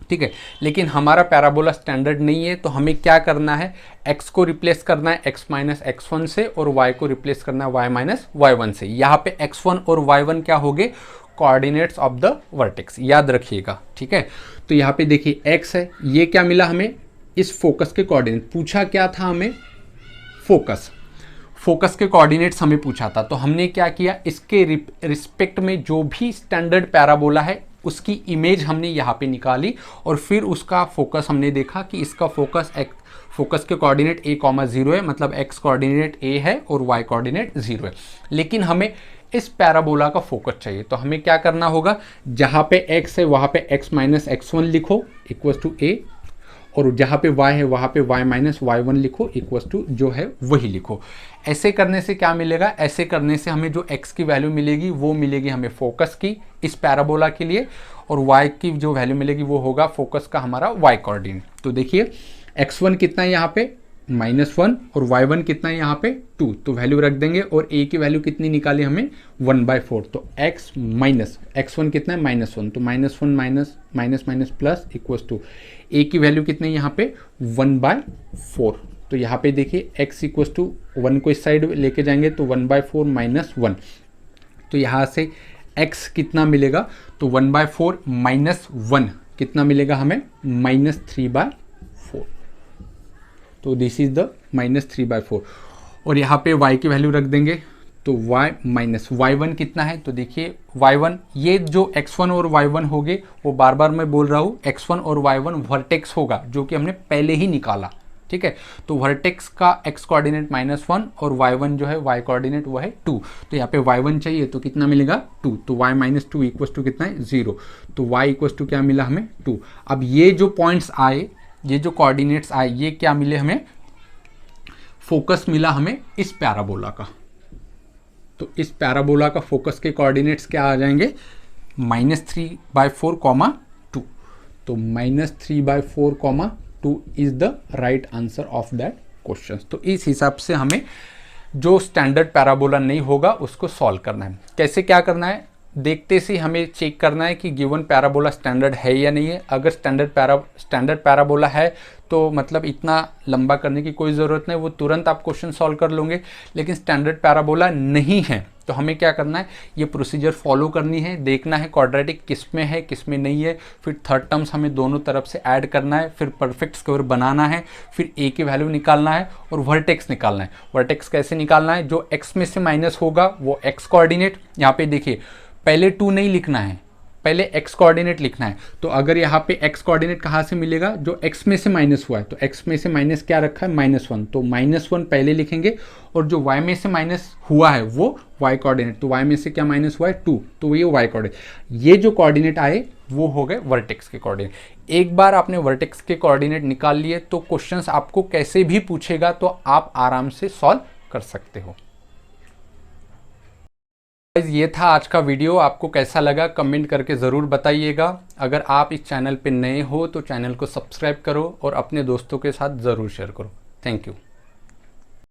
ठीक है। लेकिन हमारा पैराबोला स्टैंडर्ड नहीं है, तो हमें क्या करना है, x को रिप्लेस करना है x माइनस x1 से और y को रिप्लेस करना है y माइनस y1 से। यहाँ पे x1 और y1 क्या हो गए, कोऑर्डिनेट्स ऑफ द वर्टेक्स, याद रखिएगा, ठीक है। तो यहाँ पे देखिए x है, ये क्या मिला हमें, इस फोकस के कोऑर्डिनेट। पूछा क्या था हमें, फोकस के कोऑर्डिनेट्स हमें पूछा था। तो हमने क्या किया, इसके रिस्पेक्ट में जो भी स्टैंडर्ड पैराबोला है उसकी इमेज हमने यहाँ पे निकाली और फिर उसका फोकस हमने देखा कि इसका फोकस के कोऑर्डिनेट a, 0 है, मतलब x कोऑर्डिनेट a है और y कोऑर्डिनेट 0 है। लेकिन हमें इस पैराबोला का फोकस चाहिए, तो हमें क्या करना होगा, जहाँ पे x है वहाँ पे x माइनस x1 लिखो इक्वल्स टू a, और जहाँ पे y है वहाँ पे y माइनस y1 लिखो इक्वल्स टू जो है वही लिखो। ऐसे करने से क्या मिलेगा, ऐसे करने से हमें जो x की वैल्यू मिलेगी वो मिलेगी हमें फोकस की इस पैराबोला के लिए, और y की जो वैल्यू मिलेगी वो होगा फोकस का हमारा y कोऑर्डिनेट। तो देखिए x1 कितना है यहाँ पे -1 और y1 कितना है यहाँ पे 2, तो वैल्यू रख देंगे और a की वैल्यू कितनी निकाली हमें 1/4। तो x माइनस x1 कितना है -1, तो -1 minus minus minus plus equals to a की वैल्यू कितनी है यहाँ पे 1/4। तो यहाँ पे देखिए x इक्वल्स टू 1 को इस साइड लेके जाएंगे तो 1/4 माइनस 1, तो यहाँ से x कितना मिलेगा, तो 1/4 माइनस 1 कितना मिलेगा हमें -3/4। तो दिस इज द -3/4 और यहाँ पे y की वैल्यू रख देंगे तो y माइनस y1 कितना है, तो देखिए y1, ये जो x1 और y1 हो गए वो बार बार मैं बोल रहा हूँ x1 और y1 वर्टेक्स होगा जो कि हमने पहले ही निकाला, ठीक है। तो वर्टेक्स का x कोऑर्डिनेट -1 और y1 जो है y कोऑर्डिनेट वो है 2, तो यहाँ पे y1 चाहिए तो कितना मिलेगा 2, तो y माइनस 2 इक्वल्स टू कितना है 0, तो y इक्वल्स टू क्या मिला हमें 2। अब ये जो पॉइंट्स आए, ये जो कोऑर्डिनेट्स आए, ये क्या मिले हमें, फोकस मिला हमें इस पैराबोला का। तो इस पैराबोला का फोकस के कोऑर्डिनेट्स क्या आ जाएंगे -3/4, 2, तो -3/4, 2 is the right answer of that question. तो इस हिसाब से हमें जो स्टैंडर्ड पैराबोला नहीं होगा उसको सॉल्व करना है। कैसे क्या करना है, देखते से हमें चेक करना है कि गिवन पैराबोला स्टैंडर्ड है या नहीं है। अगर स्टैंडर्ड पैराबोला है तो मतलब इतना लंबा करने की कोई ज़रूरत नहीं, वो तुरंत आप क्वेश्चन सॉल्व कर लोगे। लेकिन स्टैंडर्ड पैराबोला नहीं है तो हमें क्या करना है, ये प्रोसीजर फॉलो करनी है, देखना है क्वाड्रेटिक किस में है किस में नहीं है, फिर थर्ड टर्म्स हमें दोनों तरफ से ऐड करना है, फिर परफेक्ट स्क्वायर बनाना है, फिर a की वैल्यू निकालना है और वर्टेक्स निकालना है। वर्टेक्स कैसे निकालना है, जो x में से माइनस होगा वो x कोऑर्डिनेट, यहाँ पे देखिए पहले 2 नहीं लिखना है, पहले एक्स कोऑर्डिनेट लिखना है। तो अगर यहाँ पे एक्स कोऑर्डिनेट कहाँ से मिलेगा, जो एक्स में से माइनस हुआ है, तो एक्स में से माइनस क्या रखा है, -1, तो -1 पहले लिखेंगे। और जो y में से माइनस हुआ है वो y कोऑर्डिनेट, तो y में से क्या माइनस हुआ है 2, तो ये y कोऑर्डिनेट, ये जो कोऑर्डिनेट आए वो हो गए वर्टेक्स के कोऑर्डिनेट। एक बार आपने वर्टेक्स के कोऑर्डिनेट निकाल लिए तो क्वेश्चंस आपको कैसे भी पूछेगा तो आप आराम से सॉल्व कर सकते हो। ये था आज का वीडियो, आपको कैसा लगा कमेंट करके ज़रूर बताइएगा। अगर आप इस चैनल पे नए हो तो चैनल को सब्सक्राइब करो और अपने दोस्तों के साथ ज़रूर शेयर करो। Thank you.